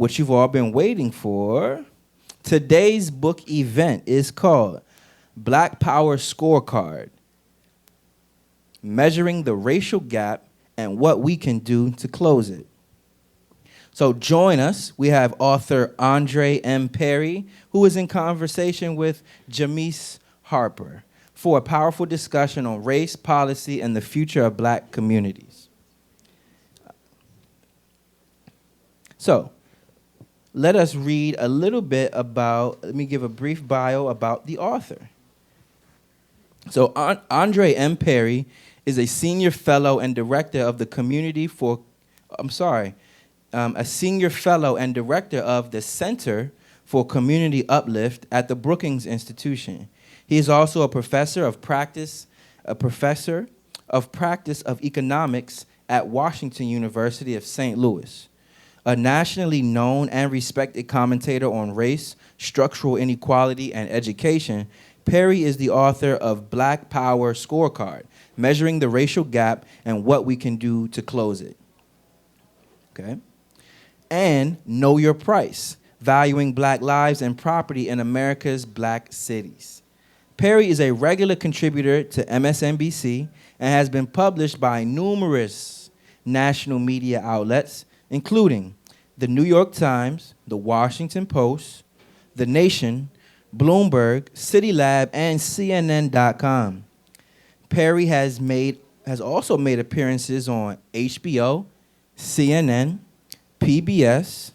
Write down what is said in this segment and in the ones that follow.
what you've all been waiting for. Today's book event is called Black Power Scorecard, Measuring the Racial Gap and What We Can Do to Close It. So join us. We have author Andre M. Perry, who is in conversation with Jamise Harper for a powerful discussion on race, policy, and the future of black communities. So, let us read a little bit about, let me give a brief bio about the author. So, Andre M. Perry is a senior fellow and director of the a senior fellow and director of the Center for Community Uplift at the Brookings Institution. He is also a professor of practice of economics at Washington University of St. Louis. A nationally known and respected commentator on race, structural inequality, and education, Perry is the author of Black Power Scorecard, Measuring the Racial Gap and What We Can Do to Close It. Okay? And Know Your Price, Valuing Black Lives and Property in America's Black Cities. Perry is a regular contributor to MSNBC and has been published by numerous national media outlets, including the New York Times, the Washington Post, The Nation, Bloomberg, CityLab, and CNN.com. Perry has also made appearances on HBO, CNN, PBS,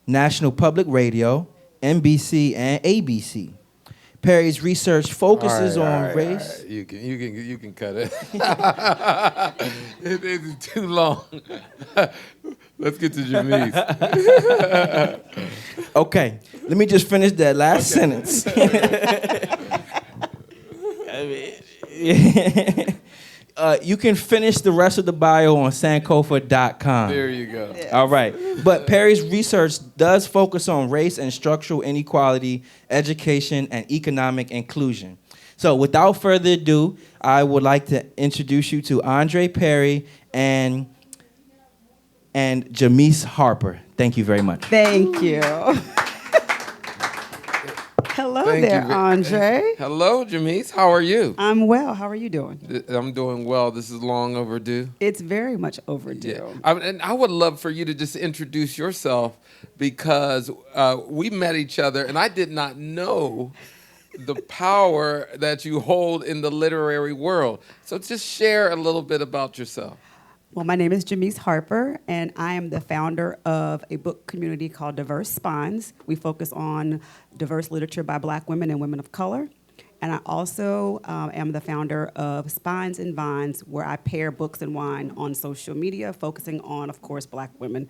National Public Radio, NBC, and ABC. Perry's research focuses on race. All right. You can cut it. It's too long. Let's get to Jamise. Okay, let me just finish that last sentence. You can finish the rest of the bio on sankofa.com. There you go. Yeah. All right. But Perry's research does focus on race and structural inequality, education, and economic inclusion. So without further ado, I would like to introduce you to Andre Perry and Jamise Harper. Thank you very much. Thank you. Hello there, Andre. Hello, Jamise. How are you? I'm well. How are you doing? I'm doing well. This is long overdue. It's very much overdue. Yeah. And I would love for you to just introduce yourself because we met each other, and I did not know the power that you hold in the literary world. So just share a little bit about yourself. Well, my name is Jamise Harper, and I am the founder of a book community called Diverse Spines. We focus on diverse literature by Black women and women of color. And I also am the founder of Spines and Vines, where I pair books and wine on social media, focusing on, of course, Black women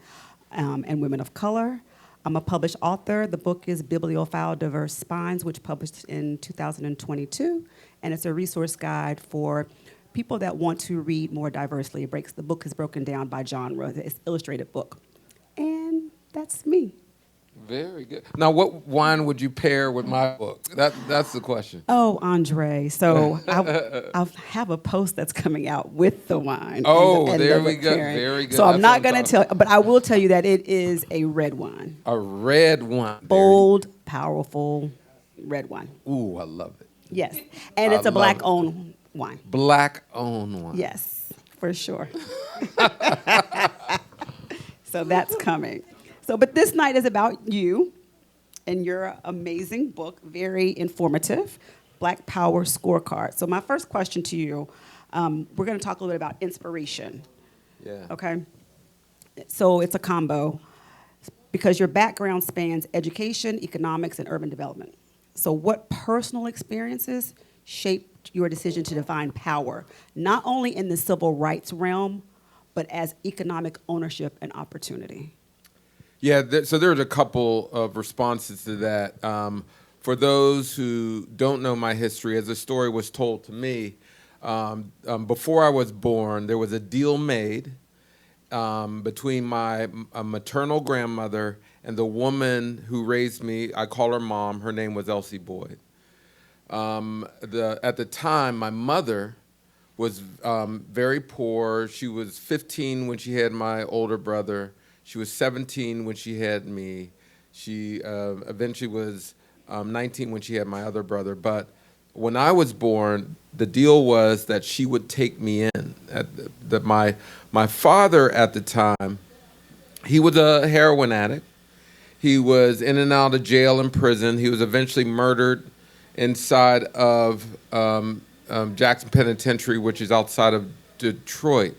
and women of color. I'm a published author. The book is Bibliophile Diverse Spines, which published in 2022, and it's a resource guide for people that want to read more diversely. The book is broken down by genre. It's an illustrated book. And that's me. Very good. Now, what wine would you pair with my book? That's the question. Oh, Andre. So I'll have a post that's coming out with the wine. Oh, there we go. Very good. So I'm not going to tell, but I will tell you that it is a red wine. A red wine. Bold, powerful red wine. Ooh, I love it. Yes. And it's a Black-owned wine. Black-owned wine. Yes, for sure. So that's coming. So, but this night is about you and your amazing book, very informative, Black Power Scorecard. So my first question to you, we're going to talk a little bit about inspiration. Yeah. Okay? So it's a combo because your background spans education, economics, and urban development. So what personal experiences shaped your decision to define power, not only in the civil rights realm, but as economic ownership and opportunity? Yeah, so there's a couple of responses to that. For those who don't know my history, as the story was told to me, before I was born, there was a deal made between my maternal grandmother and the woman who raised me. I call her mom. Her name was Elsie Boyd. At the time, my mother was very poor. She was 15 when she had my older brother. She was 17 when she had me. She eventually was 19 when she had my other brother. But when I was born, the deal was that she would take me in. My father at the time, he was a heroin addict. He was in and out of jail and prison. He was eventually murdered inside of Jackson Penitentiary, which is outside of Detroit.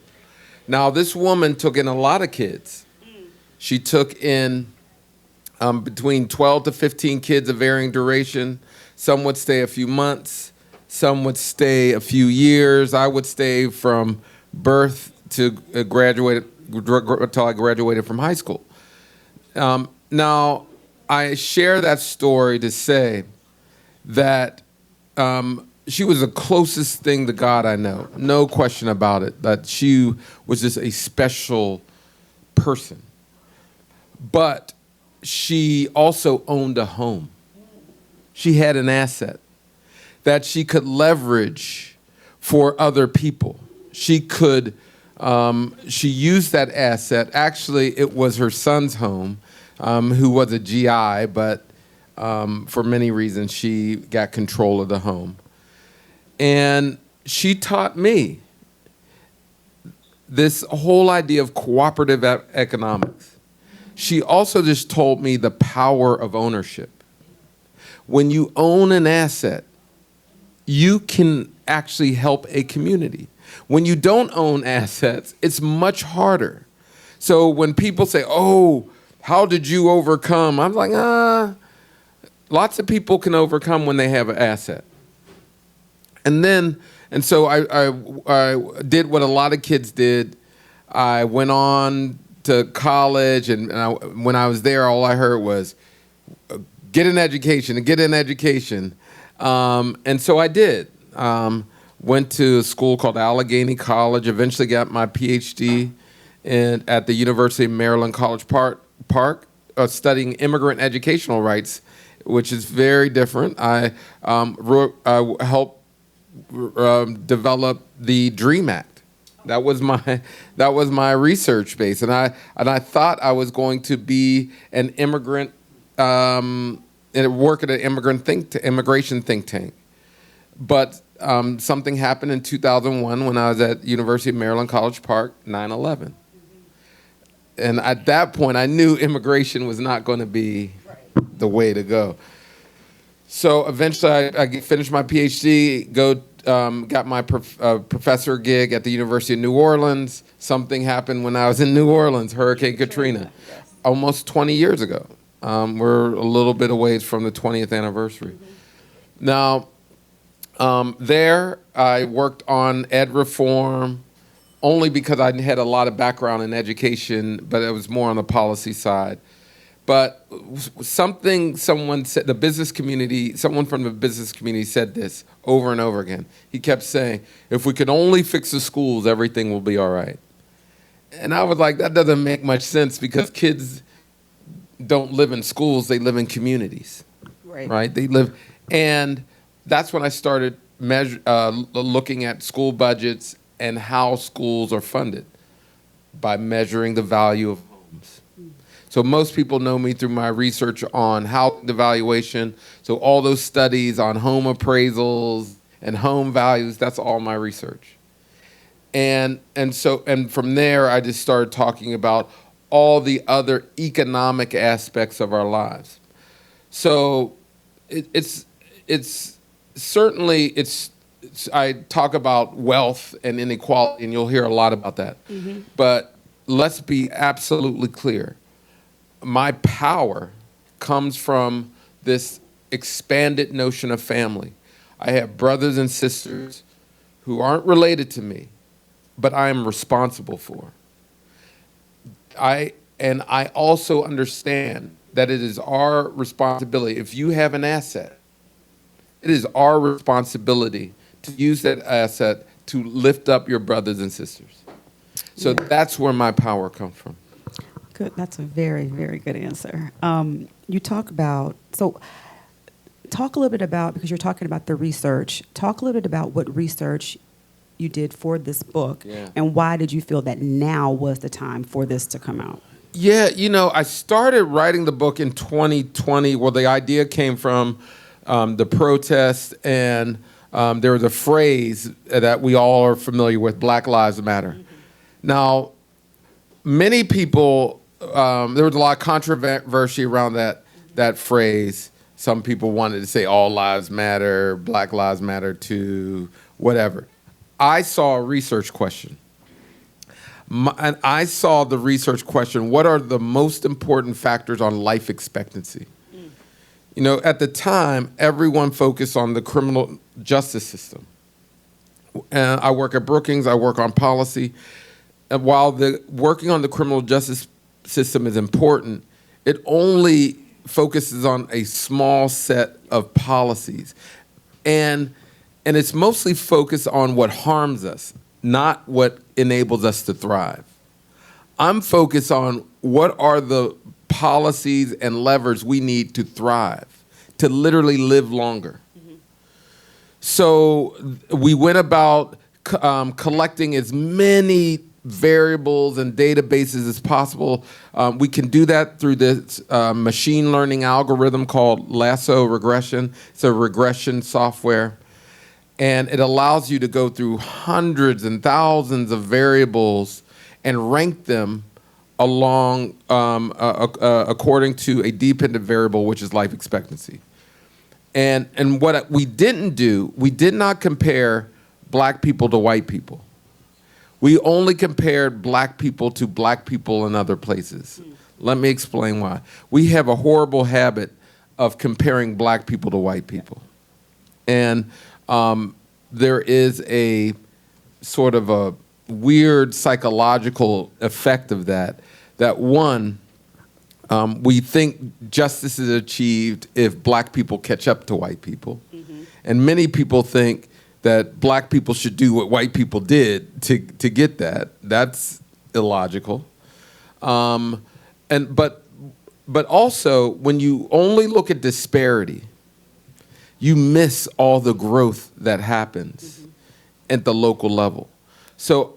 Now, this woman took in a lot of kids. She took in between 12 to 15 kids of varying duration. Some would stay a few months. Some would stay a few years. I would stay from birth to graduate until I graduated from high school. Now, I share that story to say that she was the closest thing to God I know. No question about it, that she was just a special person. But she also owned a home. She had an asset that she could leverage for other people. She used that asset. Actually, it was her son's home, who was a GI, but for many reasons, she got control of the home. And she taught me this whole idea of cooperative economics. She also just told me the power of ownership. When you own an asset, you can actually help a community. When you don't own assets, it's much harder. So when people say, oh, how did you overcome? I'm like, lots of people can overcome when they have an asset. And so I did what a lot of kids did. I went on to college, and when I was there, all I heard was, get an education and get an education. And so I did. Went to a school called Allegheny College, eventually got my PhD at the University of Maryland College Park, studying immigrant educational rights, which is very different. I helped develop the DREAM Act. That was my research base, and I thought I was going to be an immigrant and work at an immigration think tank. But something happened in 2001 when I was at University of Maryland College Park, 9/11. And at that point, I knew immigration was not going to be the way to go. So eventually, I finished my PhD, got my professor gig at the University of New Orleans. Something happened when I was in New Orleans, Hurricane Katrina, almost 20 years ago. We're a little bit away from the 20th anniversary. Now, there I worked on ed reform, only because I had a lot of background in education, but it was more on the policy side. But someone said, someone from the business community said this over and over again. He kept saying, if we could only fix the schools, everything will be all right. And I was like, that doesn't make much sense, because kids don't live in schools, they live in communities. Right? They live, and that's when I started looking at school budgets and how schools are funded by measuring the value of homes. So most people know me through my research on housing evaluation. So all those studies on home appraisals and home values, that's all my research. And from there, I just started talking about all the other economic aspects of our lives. So it's certainly I talk about wealth and inequality, and you'll hear a lot about that. Mm-hmm. But let's be absolutely clear. My power comes from this expanded notion of family. I have brothers and sisters who aren't related to me, but I am responsible for. I also understand that it is our responsibility. If you have an asset, it is our responsibility to use that asset to lift up your brothers and sisters. So that's where my power comes from. Good. That's a very, very good answer. You talk a little bit about, because you're talking about the research, talk a little bit about what research you did for this book, and why did you feel that now was the time for this to come out? Yeah, I started writing the book in 2020. Well, the idea came from the protest, and there was a phrase that we all are familiar with: Black Lives Matter. Mm-hmm. Now, many people, there was a lot of controversy around that phrase. Some people wanted to say all lives matter, Black Lives Matter too, whatever. I saw a research question. And I saw the research question, what are the most important factors on life expectancy? At the time, everyone focused on the criminal justice system. And I work at Brookings, I work on policy. And while working on the criminal justice system is important, it only focuses on a small set of policies. And it's mostly focused on what harms us, not what enables us to thrive. I'm focused on what are the policies and levers we need to thrive, to literally live longer. Mm-hmm. So we went about collecting as many variables and databases as possible. We can do that through this machine learning algorithm called lasso regression. It's a regression software. And it allows you to go through hundreds and thousands of variables and rank them along according to a dependent variable, which is life expectancy. And what we didn't do, we did not compare black people to white people. We only compared black people to black people in other places. Let me explain why. We have a horrible habit of comparing black people to white people. And there is a sort of a weird psychological effect of that one, we think justice is achieved if black people catch up to white people. Mm-hmm. And many people think that black people should do what white people did to get that. That's illogical. But also, when you only look at disparity, you miss all the growth that happens at the local level. So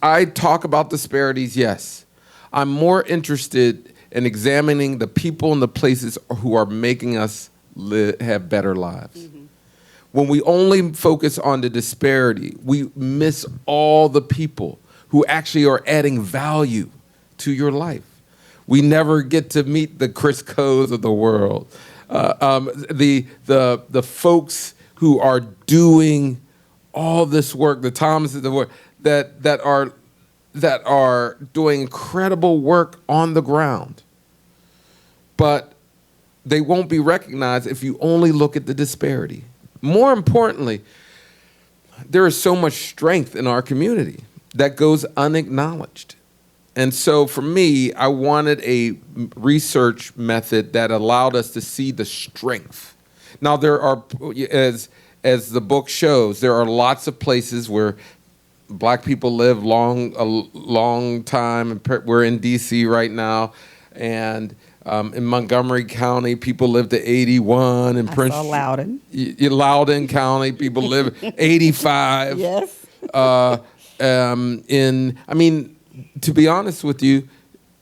I talk about disparities, yes. I'm more interested in examining the people and the places who are making us have better lives. Mm-hmm. When we only focus on the disparity, we miss all the people who actually are adding value to your life. We never get to meet the Chris Coes of the world. The folks who are doing all this work, the Thomases of the work, that are doing incredible work on the ground. But they won't be recognized if you only look at the disparity. More importantly, there is so much strength in our community that goes unacknowledged. And so for me, I wanted a research method that allowed us to see the strength. Now, there are, as the book shows, there are lots of places where black people live a long time. We're in D.C. right now, and in Montgomery County, people live to 81. In Prince, Loudoun. Loudoun County, people live 85. Yes. To be honest with you,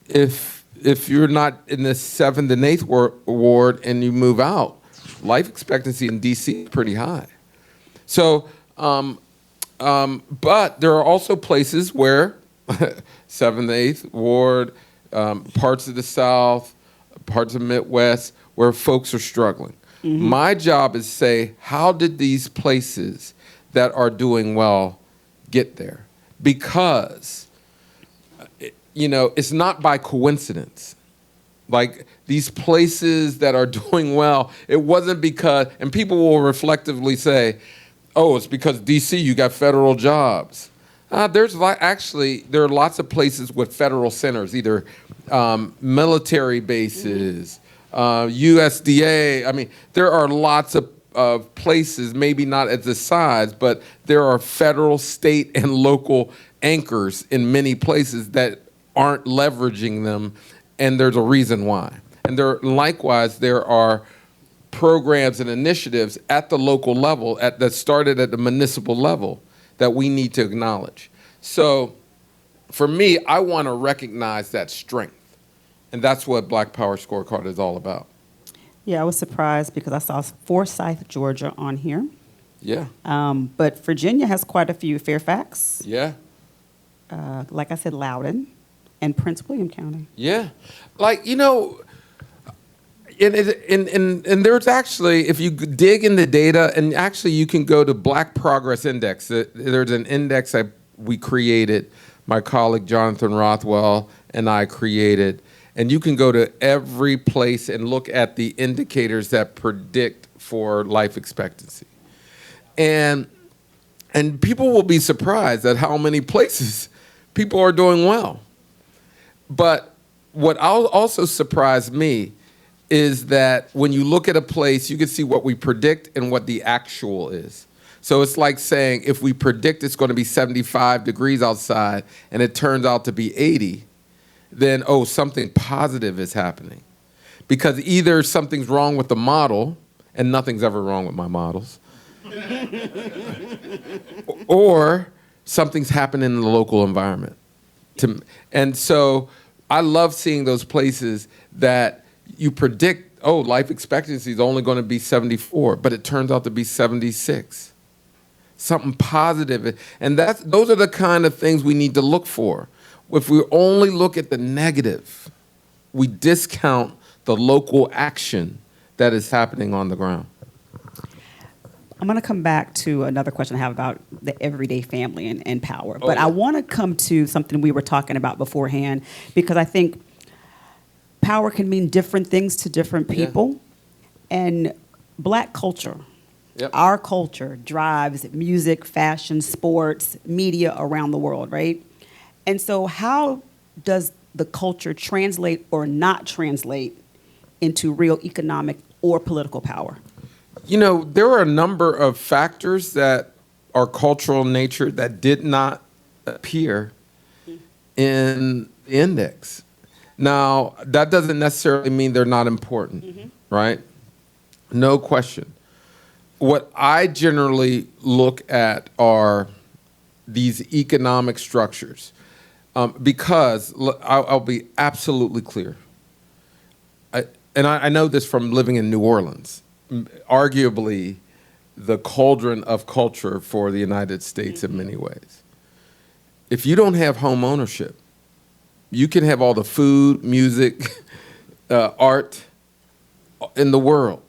if you're not in the 7th and 8th ward and you move out, life expectancy in D.C. is pretty high. So, but there are also places where 7th, 8th ward, parts of the South, parts of the Midwest, where folks are struggling. Mm-hmm. My job is to say, how did these places that are doing well get there? Because, it's not by coincidence. Like, these places that are doing well, it wasn't because, and people will reflectively say, oh, it's because D.C., you got federal jobs. There are lots of places with federal centers, either military bases, USDA. There are lots of places, maybe not at the size, but there are federal, state, and local anchors in many places that aren't leveraging them, and there's a reason why. And likewise, there are programs and initiatives at the local level that started at the municipal level that we need to acknowledge. So for me, I want to recognize that strength. And that's what Black Power Scorecard is all about. Yeah, I was surprised because I saw Forsyth, Georgia on here. Yeah. But Virginia has quite a few. Fairfax, Yeah. like I said, Loudoun, and Prince William County. Yeah. Like, you know, and there's actually, if you dig in the data, and actually you can go to Black Progress Index. There's an index that we created, my colleague Jonathan Rothwell and I created, and you can go to every place and look at the indicators that predict for life expectancy. And people will be surprised at how many places people are doing well. But what also surprised me is that when you look at a place, you can see what we predict and what the actual is. So it's like saying if we predict it's going to be 75 degrees outside and it turns out to be 80, then, oh, something positive is happening. Because either something's wrong with the model, and nothing's ever wrong with my models, or something's happening in the local environment. And so I love seeing those places that you predict, oh, life expectancy is only going to be 74, but it turns out to be 76. Something positive. And those are the kind of things we need to look for. If we only look at the negative, we discount the local action that is happening on the ground. I'm going to come back to another question I have about the everyday family and power. Oh, but yeah. I want to come to something we were talking about beforehand, because I think power can mean different things to different people. Yeah. And Black culture, yep, our culture drives music, fashion, sports, media around the world, right? And so how does the culture translate or not translate into real economic or political power? You know, there are a number of factors that are cultural in nature that did not appear in the index. Now, that doesn't necessarily mean they're not important, right? No question. What I generally look at are these economic structures. Because I'll be absolutely clear. I know this from living in New Orleans, arguably the cauldron of culture for the United States in many ways. If you don't have home ownership, you can have all the food, music, art in the world.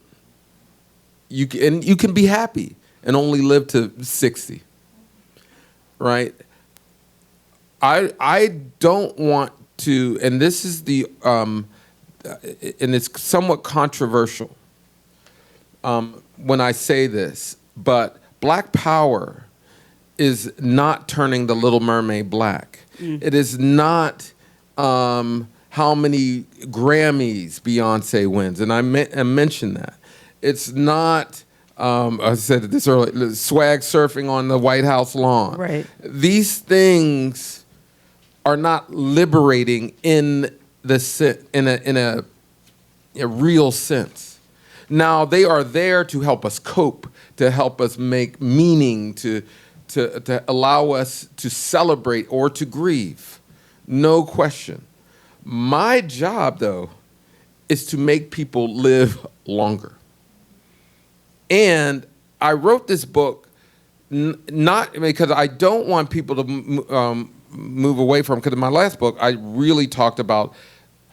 You can be happy and only live to 60, right? I don't want to, and this is and it's somewhat controversial when I say this, but Black power is not turning the Little Mermaid black. It is not how many Grammys Beyonce wins, and I mentioned that. It's not, I said this earlier, swag surfing on the White House lawn. Right. These things are not liberating in a real sense. Now, they are there to help us cope, to help us make meaning, to allow us to celebrate or to grieve. No question. My job, though, is to make people live longer. And I wrote this book not because I don't want people to move away from, because in my last book, I really talked about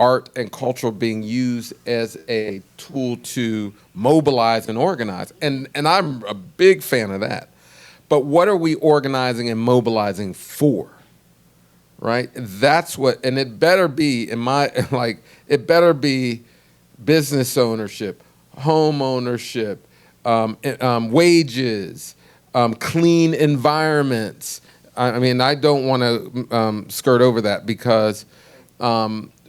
art and culture being used as a tool to mobilize and organize. And I'm a big fan of that. But what are we organizing and mobilizing for? Right? That's what, and it better be, it better be business ownership, home ownership, wages, clean environments. I mean, I don't want to skirt over that because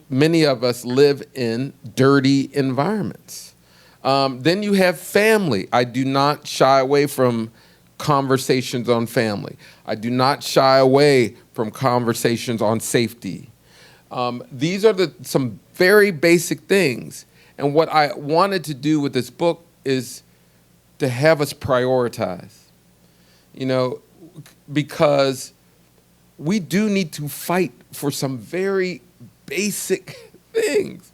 many of us live in dirty environments. Then you have family. I do not shy away from conversations on family. I do not shy away from conversations on safety. These are some very basic things. And what I wanted to do with this book is to have us prioritize. You know, because we do need to fight for some very basic things.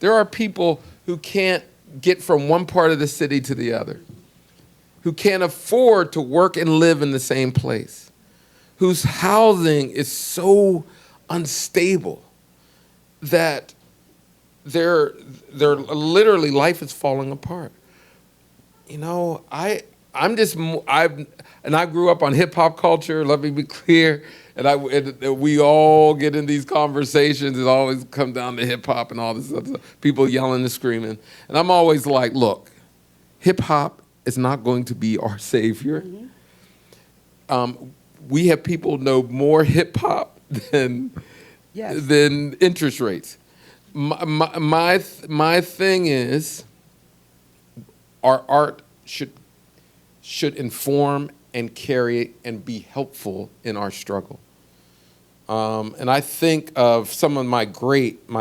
There are people who can't get from one part of the city to the other, who can't afford to work and live in the same place, whose housing is so unstable that they're literally, life is falling apart. You know, I grew up on hip hop culture. Let me be clear, and we all get in these conversations. It always come down to hip hop and all this other stuff. People yelling and screaming, and I'm always like, look, hip hop is not going to be our savior. Mm-hmm. We have people know more hip hop than interest rates. My thing is, our art should inform and carry and be helpful in our struggle. And I think of some of my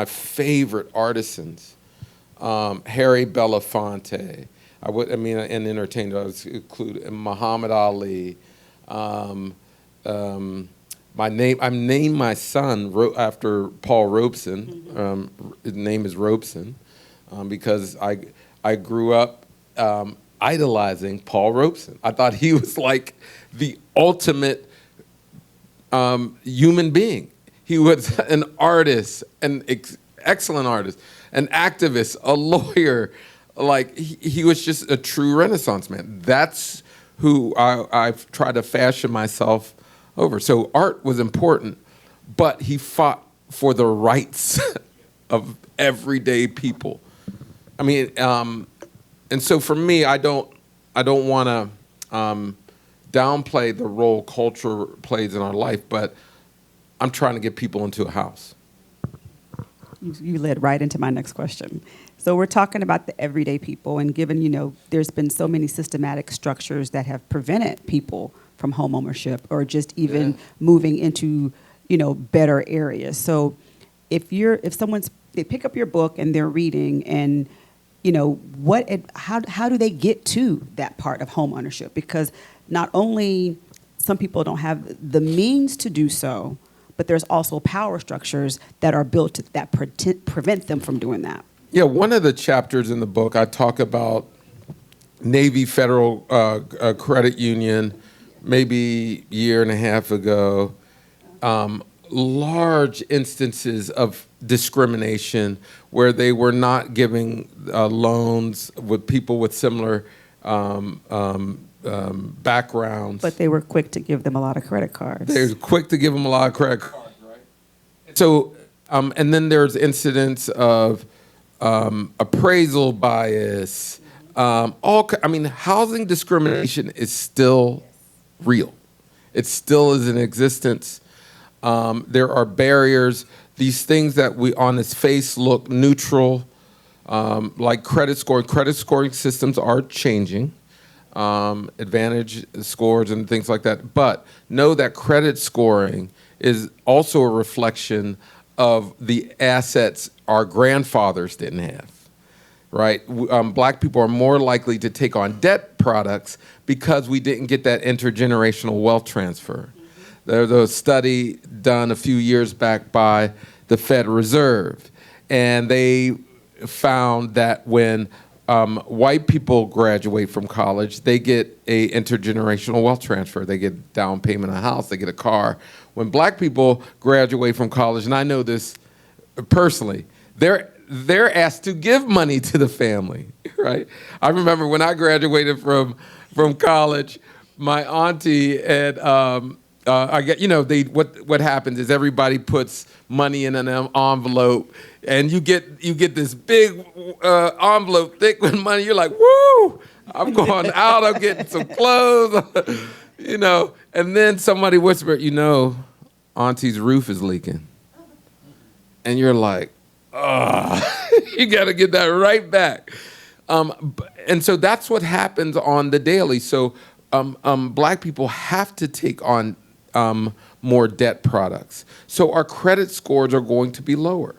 favorite artisans, Harry Belafonte. And entertained. I was included Muhammad Ali. I named my son after Paul Robeson. Mm-hmm. His name is Robeson because I grew up idolizing Paul Robeson. I thought he was like the ultimate human being. He was an artist, an excellent artist, an activist, a lawyer. Like he was just a true Renaissance man. That's who I've tried to fashion myself over. So art was important, but he fought for the rights of everyday people. I mean, and so for me, I don't want to downplay the role culture plays in our life, but I'm trying to get people into a house. You led right into my next question. So we're talking about the everyday people, and given, there's been so many systematic structures that have prevented people from home ownership or just even moving into, better areas. So if they pick up your book and they're reading and, how do they get to that part of home ownership? Because not only some people don't have the means to do so, but there's also power structures that are built that prevent them from doing that. Yeah, one of the chapters in the book, I talk about Navy Federal Credit Union, maybe a year and a half ago, large instances of discrimination where they were not giving loans with people with similar backgrounds. But they were quick to give them a lot of credit cards. They were quick to give them a lot of credit cards, right? So, and then there's incidents of appraisal bias. Housing discrimination is still real. It still is in existence. There are barriers. These things that we on its face look neutral, like credit scoring. Credit scoring systems are changing, advantage scores and things like that. But know that credit scoring is also a reflection of the assets our grandfathers didn't have, right? Black people are more likely to take on debt products because we didn't get that intergenerational wealth transfer. There's a study done a few years back by the Fed Reserve, and they found that when white people graduate from college, they get a intergenerational wealth transfer. They get down payment on a house, they get a car. When black people graduate from college, and I know this personally, they're asked to give money to the family, right? I remember when I graduated from college, my auntie and what happens is everybody puts money in an envelope, and you get this big envelope thick with money. You're like, woo! I'm going out. I'm getting some clothes, And then somebody whispered, Auntie's roof is leaking, and you're like, you got to get that right back. And so that's what happens on the daily. So black people have to take on more debt products. So our credit scores are going to be lower.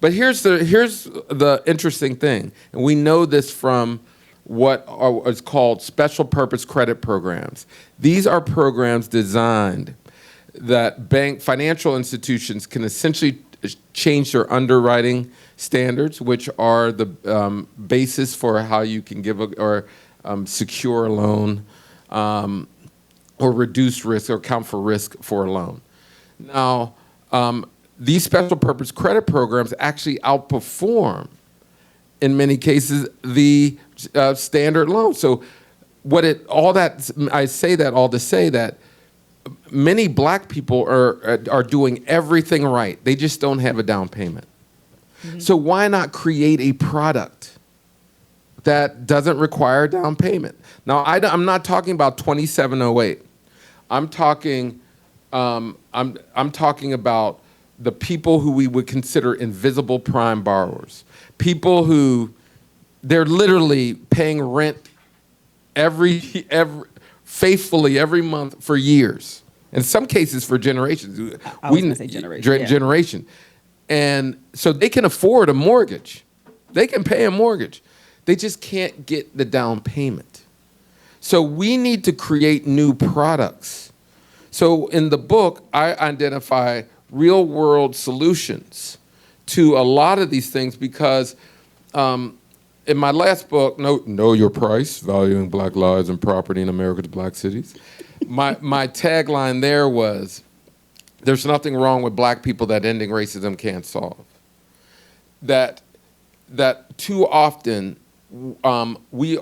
But here's the interesting thing, and we know this from what is called special purpose credit programs. These are programs designed financial institutions can essentially change their underwriting standards, which are the basis for how you can give or secure a loan, or reduce risk or account for risk for a loan. Now, these special purpose credit programs actually outperform, in many cases, the standard loan. So, I say that all to say that many black people are doing everything right. They just don't have a down payment. Mm-hmm. So why not create a product that doesn't require a down payment? Now, I'm not talking about 2708. I'm talking about the people who we would consider invisible prime borrowers. People who they're literally paying rent faithfully every month for years. In some cases for generations. I was going to say generation. Generation. And so they can afford a mortgage. They can pay a mortgage. They just can't get the down payment. So we need to create new products. So in the book, I identify real world solutions to a lot of these things because in my last book, Know Your Price, Valuing Black Lives and Property in America's Black Cities, my tagline there was, there's nothing wrong with black people that ending racism can't solve. That too often we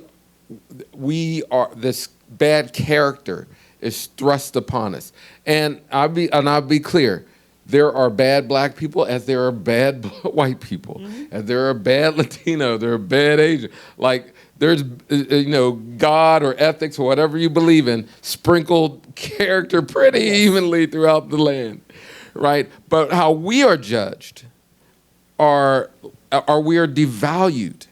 are, this bad character is thrust upon us. And I'll be clear, there are bad black people as there are bad white people. Mm-hmm. As there are bad Latino, there are bad Asian. Like there's, God or ethics or whatever you believe in, sprinkled character pretty evenly throughout the land, right? But how we are judged we are devalued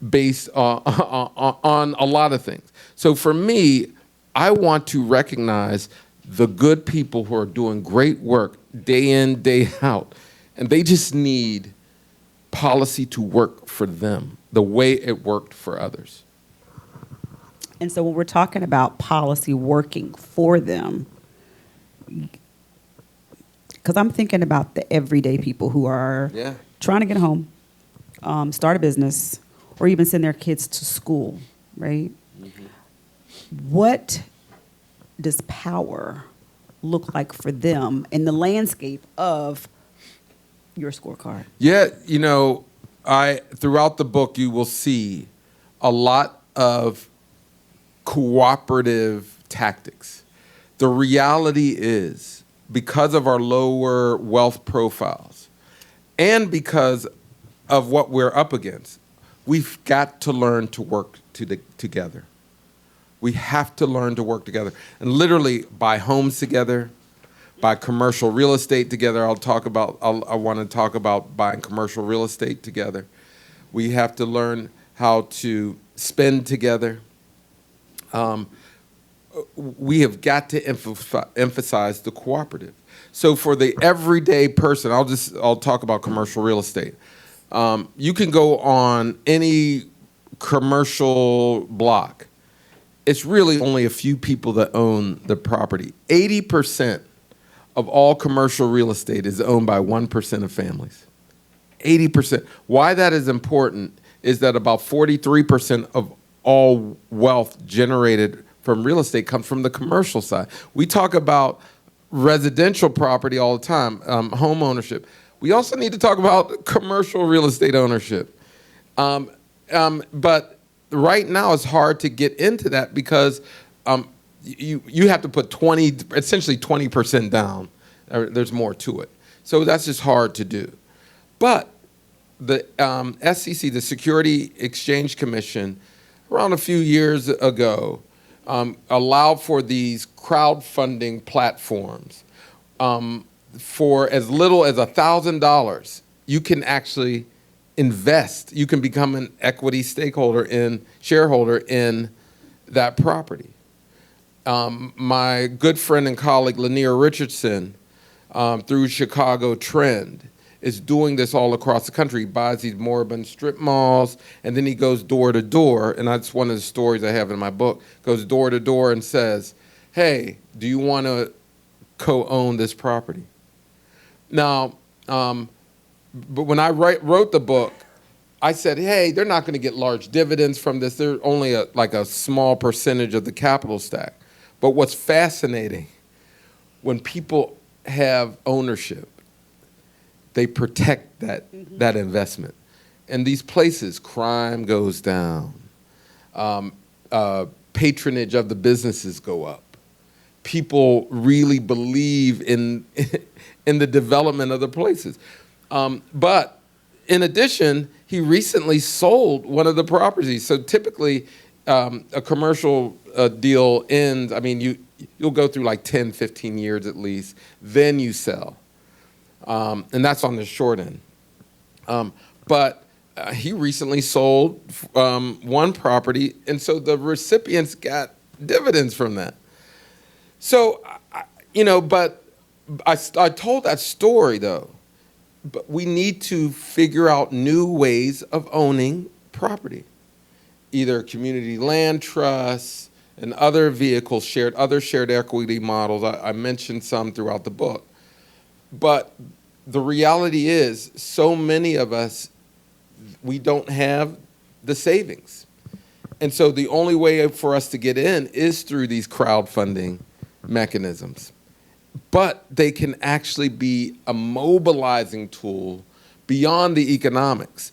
based on a lot of things. So for me, I want to recognize the good people who are doing great work day in, day out, and they just need policy to work for them the way it worked for others. And so when we're talking about policy working for them, because I'm thinking about the everyday people who are trying to get home, start a business, or even send their kids to school, right? Mm-hmm. What does power look like for them in the landscape of your scorecard? Yeah, throughout the book, you will see a lot of cooperative tactics. The reality is, because of our lower wealth profiles and because of what we're up against, we've got to learn to work together. We have to learn to work together and literally buy homes together, buy commercial real estate together. I want to talk about buying commercial real estate together. We have to learn how to spend together. We have got to emphasize the cooperative. So for the everyday person, I'll talk about commercial real estate. You can go on any commercial block. It's really only a few people that own the property. 80% of all commercial real estate is owned by 1% of families. 80%. Why that is important is that about 43% of all wealth generated from real estate comes from the commercial side. We talk about residential property all the time, home ownership. We also need to talk about commercial real estate ownership. But right now it's hard to get into that because you have to put essentially 20% down. There's more to it. So that's just hard to do. But the SEC, the Security Exchange Commission, around a few years ago, allowed for these crowdfunding platforms. For as little as $1,000, you can actually invest. You can become an equity shareholder in that property. My good friend and colleague Lanier Richardson, through Chicago Trend, is doing this all across the country. He buys these moribund strip malls, and then he goes door to door, and that's one of the stories I have in my book, goes door to door and says, hey, do you want to co-own this property. Now, but when I wrote the book, I said, hey, they're not going to get large dividends from this. They're only like a small percentage of the capital stack. But what's fascinating, when people have ownership, they protect that investment. And these places, crime goes down. Patronage of the businesses go up. People really believe in the development of the places. But in addition, he recently sold one of the properties. So typically, a commercial deal ends, I mean, you'll go through like 10, 15 years at least, then you sell. And that's on the short end. But he recently sold one property, and so the recipients got dividends from that. So, but I told that story, though. But we need to figure out new ways of owning property, either community land trusts and other vehicles, other shared equity models. I mentioned some throughout the book. But the reality is, so many of us, we don't have the savings. And so the only way for us to get in is through these crowdfunding mechanisms. But they can actually be a mobilizing tool beyond the economics.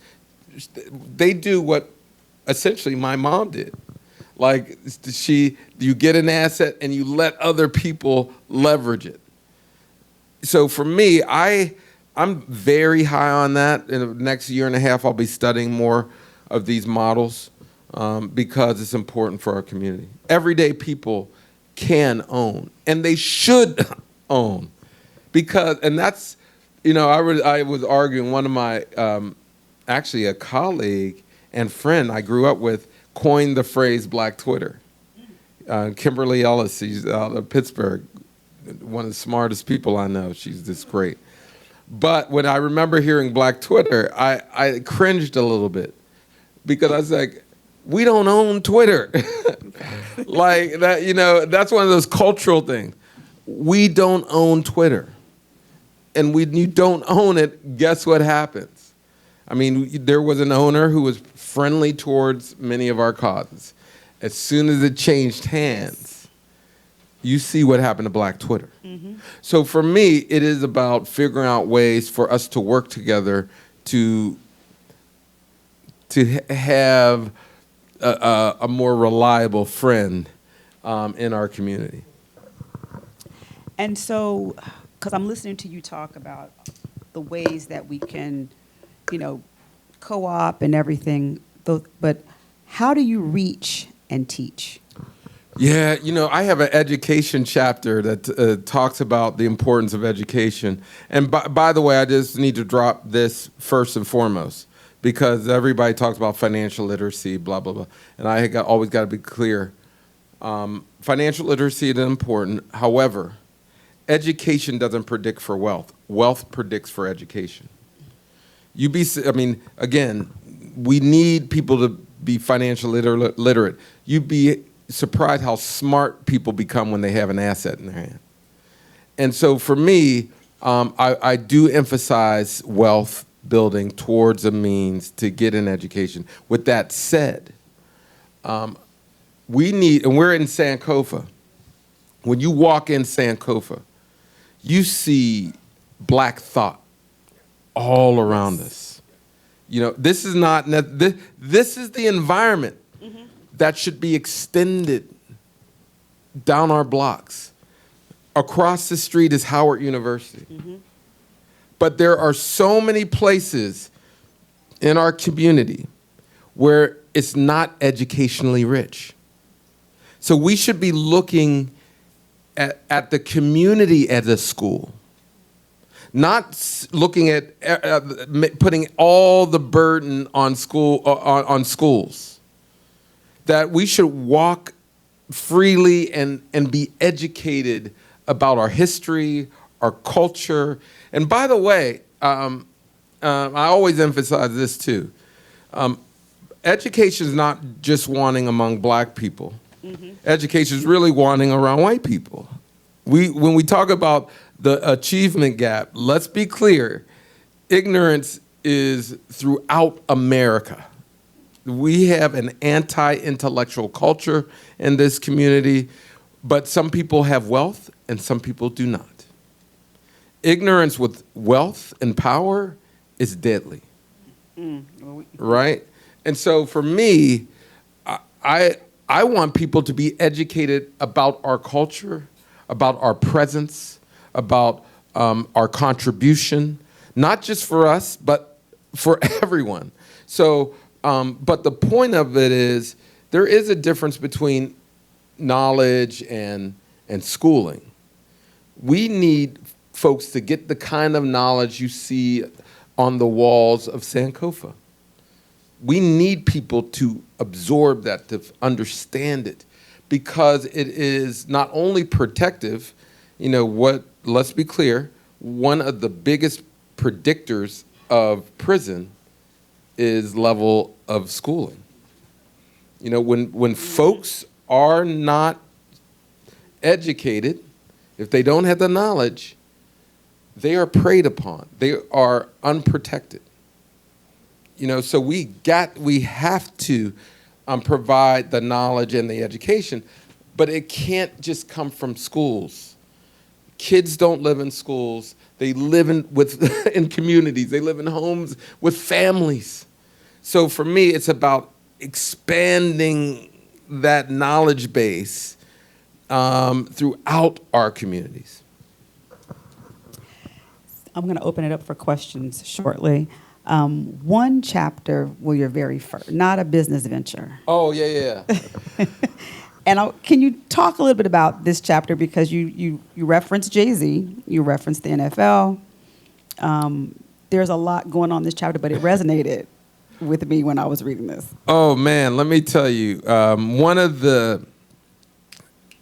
They do what essentially my mom did. Like you get an asset and you let other people leverage it. So for me, I'm very high on that. In the next year and a half, I'll be studying more of these models because it's important for our community. Everyday people can own, and they should own, and that's, I was arguing, one of my, actually a colleague and friend I grew up with coined the phrase Black Twitter. Kimberly Ellis, she's out of Pittsburgh, one of the smartest people I know. She's just great. But when I remember hearing Black Twitter, I cringed a little bit because I was like, we don't own Twitter. Like that, that's one of those cultural things. We don't own Twitter. And when you don't own it, guess what happens? I mean, there was an owner who was friendly towards many of our causes. As soon as it changed hands, you see what happened to Black Twitter. Mm-hmm. So for me, it is about figuring out ways for us to work together to have a more reliable friend in our community. And so, because I'm listening to you talk about the ways that we can, co-op and everything, but how do you reach and teach? Yeah, I have an education chapter that talks about the importance of education. And by the way, I just need to drop this first and foremost, because everybody talks about financial literacy, blah, blah, blah. And I always got to be clear. Financial literacy is important. However, education doesn't predict for wealth. Wealth predicts for education. Again, we need people to be financially literate. You'd be surprised how smart people become when they have an asset in their hand. And so for me, I do emphasize wealth building towards a means to get an education. With that said, we're in Sankofa. When you walk in Sankofa, you see Black thought all around us. This is not, this is the environment that should be extended down our blocks. Across the street is Howard University. Mm-hmm. But there are so many places in our community where it's not educationally rich. So we should be looking at the community as a school, not looking at putting all the burden on schools. That we should walk freely and be educated about our history, our culture. And by the way, I always emphasize this too. Education is not just wanting among Black people. Mm-hmm. Education is really wanting around white people. When we talk about the achievement gap, let's be clear, ignorance is throughout America. We have an anti-intellectual culture in this community, but some people have wealth and some people do not. Ignorance with wealth and power is deadly, right? And so for me, I want people to be educated about our culture, about our presence, about our contribution, not just for us, but for everyone. So, but the point of it is, there is a difference between knowledge and schooling. We need folks to get the kind of knowledge you see on the walls of Sankofa. We need people to absorb that, to understand it, because it is not only protective, let's be clear, one of the biggest predictors of prison is level of schooling. When folks are not educated, if they don't have the knowledge, they are preyed upon. They are unprotected. So we have to provide the knowledge and the education, but it can't just come from schools. Kids don't live in schools. They live in communities. They live in homes with families. So for me, it's about expanding that knowledge base throughout our communities. I'm going to open it up for questions shortly. One chapter, well, your very first, not a business venture. Oh, yeah. And can you talk a little bit about this chapter, because you referenced Jay-Z, you referenced the NFL. There's a lot going on in this chapter, but it resonated with me when I was reading this. Oh, man, let me tell you, one of the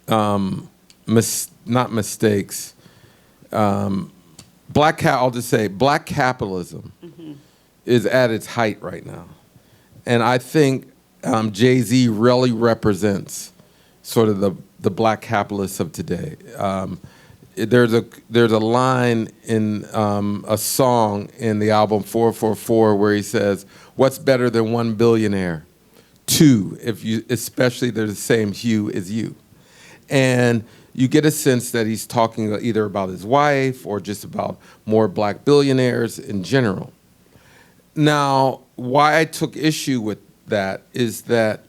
not mistakes, I'll just say black capitalism is at its height right now. And I think Jay-Z really represents sort of the black capitalists of today. There's a line in a song in the album 444 where he says, "What's better than one billionaire? Two, especially they're the same hue as you." And you get a sense that he's talking either about his wife or just about more black billionaires in general. Now, why I took issue with that is that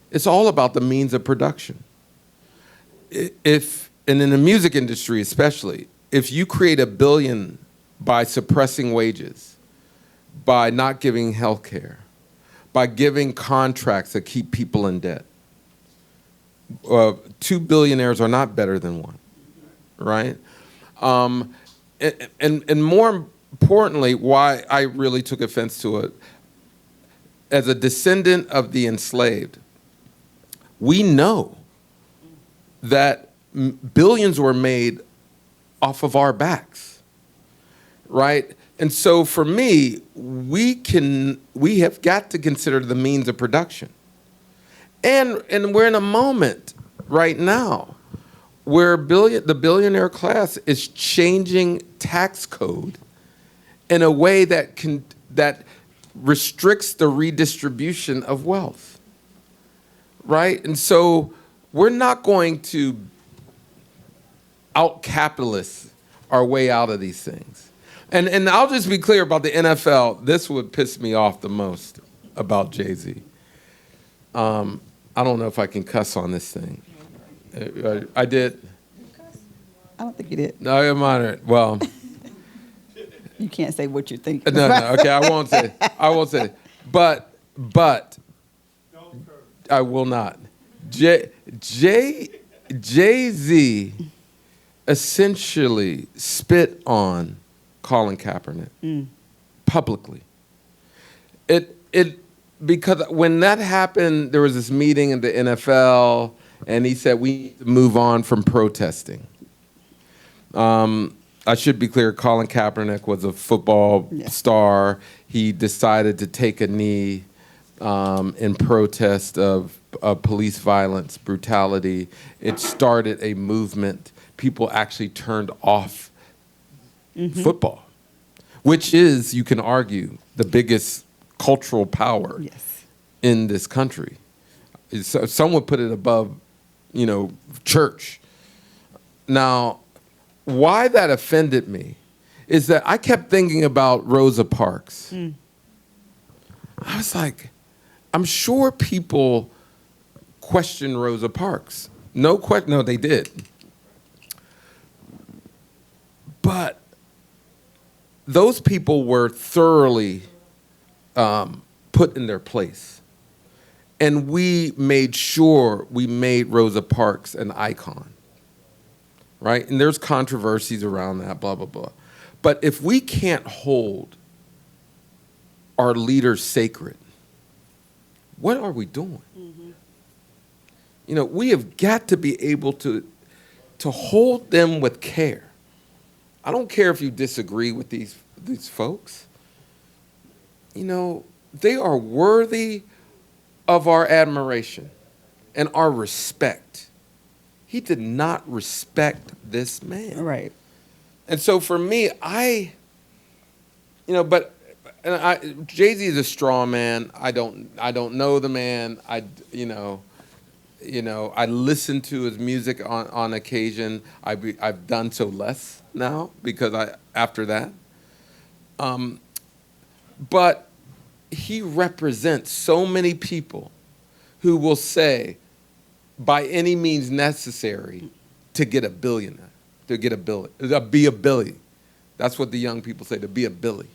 it's all about the means of production. And in the music industry especially, if you create $1 billion by suppressing wages, by not giving health care, by giving contracts that keep people in debt, 2 billionaires are not better than one, right? And more importantly, why I really took offense to it, as a descendant of the enslaved, we know that billions were made off of our backs, right? And so for me, we have got to consider the means of production. And we're in a moment right now where the billionaire class is changing tax code in a way that restricts the redistribution of wealth, right? And so we're not going to out-capitalist our way out of these things. And I'll just be clear about the NFL. This would piss me off the most about Jay-Z. I don't know if I can cuss on this thing. I did. I don't think you did. No, I'm honored. Well, you can't say what you think. No. Okay, I won't say. But I will not. Jay-Z essentially spit on Colin Kaepernick publicly. Because when that happened, there was this meeting in the NFL, and he said we need to move on from protesting. I should be clear, Colin Kaepernick was a football star. He decided to take a knee in protest of police violence, brutality. It started a movement. people actually turned off football, which is, you can argue, the biggest cultural power Yes. in this country. Some would put it above, church. Now, why that offended me is that I kept thinking about Rosa Parks. I was like, I'm sure people question Rosa Parks. No, they did. But those people were thoroughly put in their place. And we made sure we made Rosa Parks an icon, right? And there's controversies around that, blah, blah, blah. But if we can't hold our leaders sacred, what are we doing? We have got to be able to hold them with care. I don't care if you disagree with these folks. They are worthy of our admiration and our respect. He did not respect this man. Right. And so for me, Jay-Z is a straw man. I don't know the man. I listen to his music on occasion. I've done so less now because after that. But he represents so many people who will say, by any means necessary, to get a billionaire, to be a Billy. That's what the young people say, to be a Billy.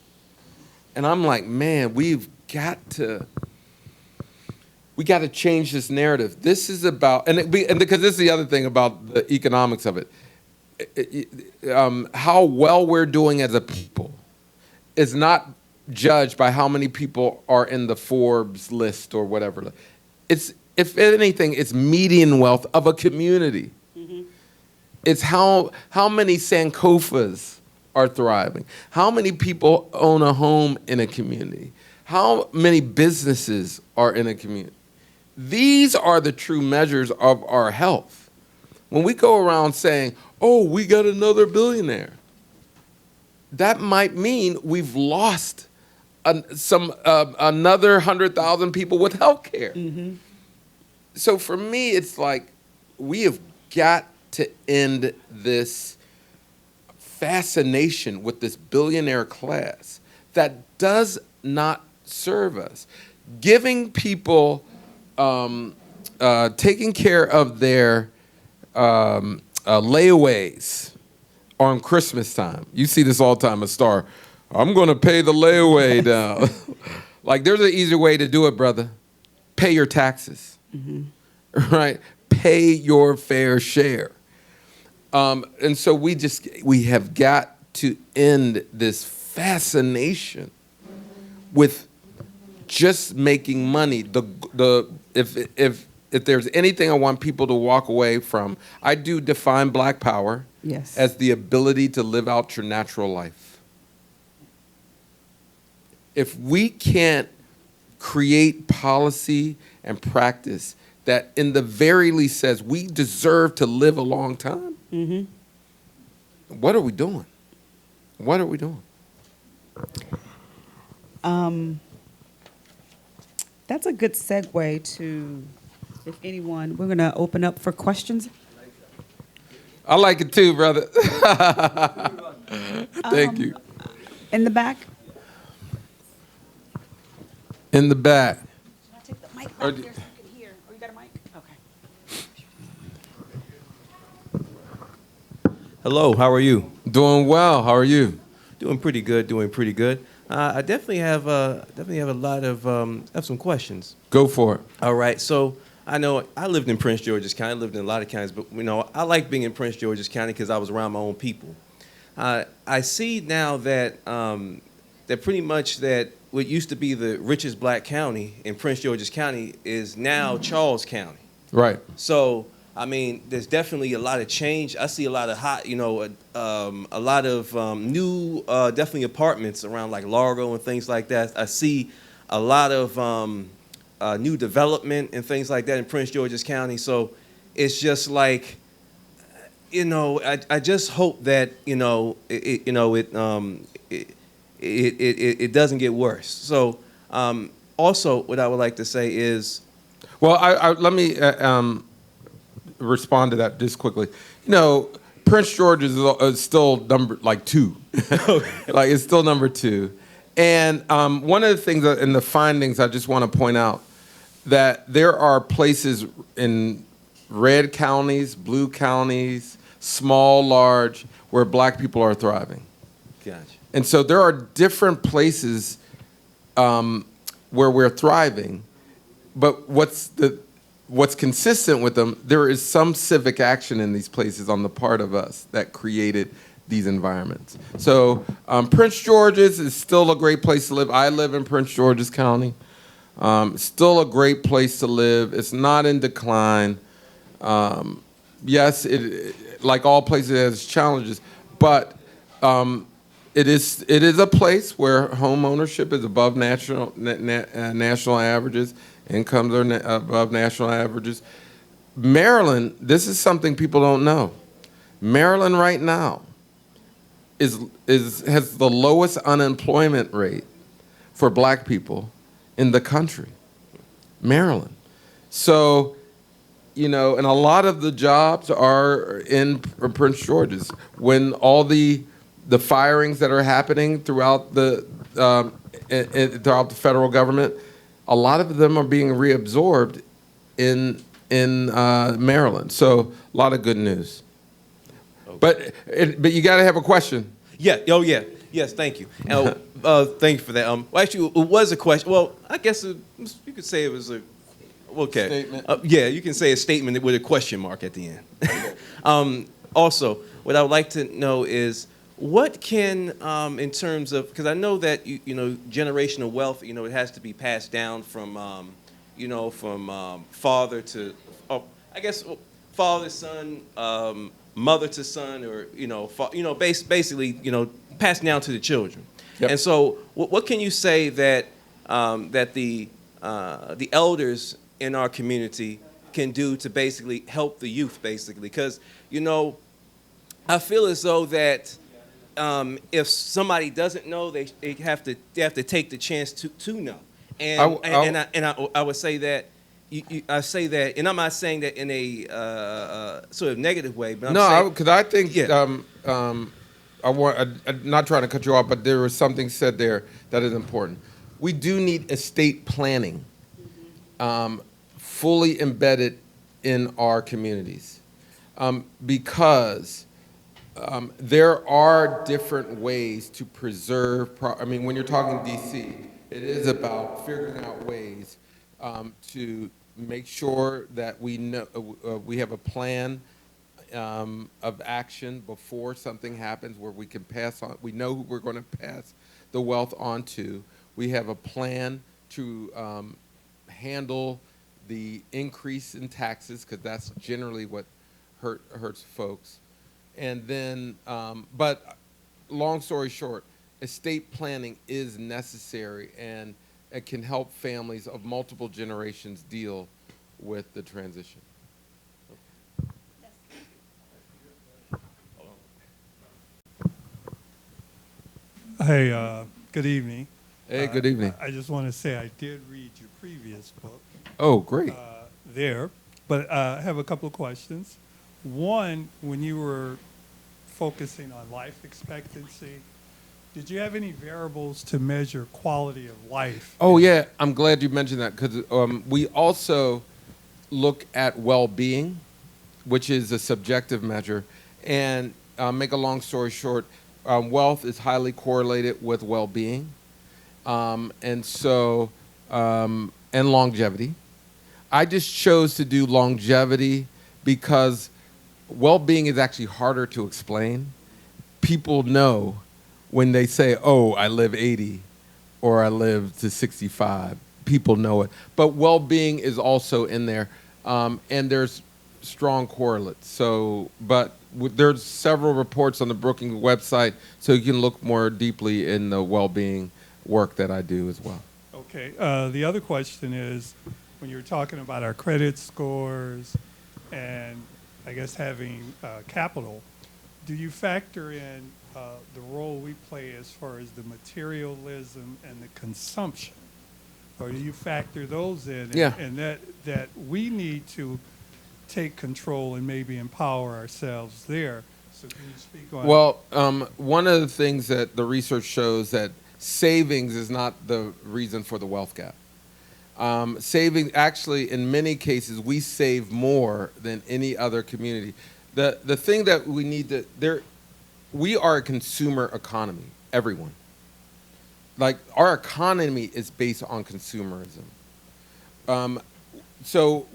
And I'm like, man, we got to change this narrative. This is about, and because this is the other thing about the economics of it, how well we're doing as a people is not judged by how many people are in the Forbes list or whatever. It's, if anything, it's median wealth of a community. It's how many Sankofas are thriving. How many people own a home in a community? How many businesses are in a community? These are the true measures of our health. When we go around saying, oh, we got another billionaire, that might mean we've lost another 100,000 people with health care. So for me, it's like we have got to end this fascination with this billionaire class that does not serve us. Giving people, taking care of their layaways on Christmas time. You see this all the time, a star. I'm going to pay the layaway down. Like, there's an easier way to do it, brother. Pay your taxes, right? Pay your fair share. And so we have got to end this fascination with just making money. If there's anything I want people to walk away from, I do define Black Power as the ability to live out your natural life. If we can't create policy and practice that in the very least says we deserve to live a long time, what are we doing? What are we doing? That's a good segue to, if anyone, we're going to open up for questions. I like it too, brother. Thank you. In the back. In the back. Can I take the mic back there so you can hear? Oh, you got a mic? Okay. Hello, how are you? Doing well. How are you? Doing pretty good. I definitely have a lot of have some questions. Go for it. All right, so I know I lived in Prince George's County. I lived in a lot of counties, but I like being in Prince George's County because I was around my own people. I see now that that pretty much that what used to be the richest Black county in Prince George's County is now Charles County. Right. So I mean, there's definitely a lot of change. I see a lot of a lot of new, definitely apartments around like Largo and things like that. I see a lot of new development and things like that in Prince George's County. So it's just like, I just hope that it doesn't get worse. So also, what I would like to say is, Well, let me respond to that just quickly. Prince George is still number like 2, like it's still number 2. And one of the things in the findings, I just want to point out that there are places in red counties, blue counties, small, large, where black people are thriving. gotcha. And so there are different places where we're thriving, but what's consistent with them, there is some civic action in these places on the part of us that created these environments. So Prince George's is still a great place to live. I live in Prince George's County. Still a great place to live. It's not in decline. Yes, it like all places it has challenges, but it is a place where home ownership is above national averages. Incomes are above national averages. Maryland, this is something people don't know. Maryland right now has the lowest unemployment rate for black people in the country. Maryland. So, and a lot of the jobs are in Prince George's. When all the firings that are happening throughout the federal government, a lot of them are being reabsorbed in Maryland. So a lot of good news. Okay. But you got to have a question. Yeah. Oh, yeah. Yes. Thank you. Thank you for that. Well, actually, it was a question. Well, I guess you could say it was a Statement. Yeah, you can say a statement with a question mark at the end. Also, what I would like to know is, what can, in terms of, because I know that generational wealth, it has to be passed down from, father to, I guess, father, son, mother to son, or basically, passed down to the children. Yep. And so, what can you say that that the elders in our community can do to basically help the youth, basically? Because I feel as though that. If somebody doesn't know, they have to take the chance to know, I would say that I say that, and I'm not saying that in a sort of negative way, but because I think I'm not trying to cut you off, but there was something said there that is important. We do need estate planning, fully embedded in our communities, because. There are different ways to preserve. When you're talking D.C., it is about figuring out ways to make sure that we know we have a plan of action before something happens, where we can pass on. We know who we're going to pass the wealth on to. We have a plan to handle the increase in taxes, because that's generally what hurts folks. And then, but long story short, estate planning is necessary, and it can help families of multiple generations deal with the transition. Hey, good evening. Hey, good evening. I just want to say I did read your previous book. Oh, great. But I have a couple of questions. One, when you were focusing on life expectancy, did you have any variables to measure quality of life? Oh, yeah. I'm glad you mentioned that, because we also look at well-being, which is a subjective measure. And make a long story short, wealth is highly correlated with well-being, and longevity. I just chose to do longevity because well-being is actually harder to explain. People know when they say, oh, I live 80 or I live to 65. People know it. But well-being is also in there, and there's strong correlates. So, but there's several reports on the Brookings website, so you can look more deeply in the well-being work that I do as well. Okay. The other question is, when you're talking about our credit scores and I guess, having capital, do you factor in the role we play as far as the materialism and the consumption? Or do you factor those in? Yeah. And that we need to take control and maybe empower ourselves there. So can you speak on? Well, one of the things that the research shows that savings is not the reason for the wealth gap. Saving, actually, in many cases, we save more than any other community. The thing that we need to, we are a consumer economy, everyone. Like, our economy is based on consumerism. So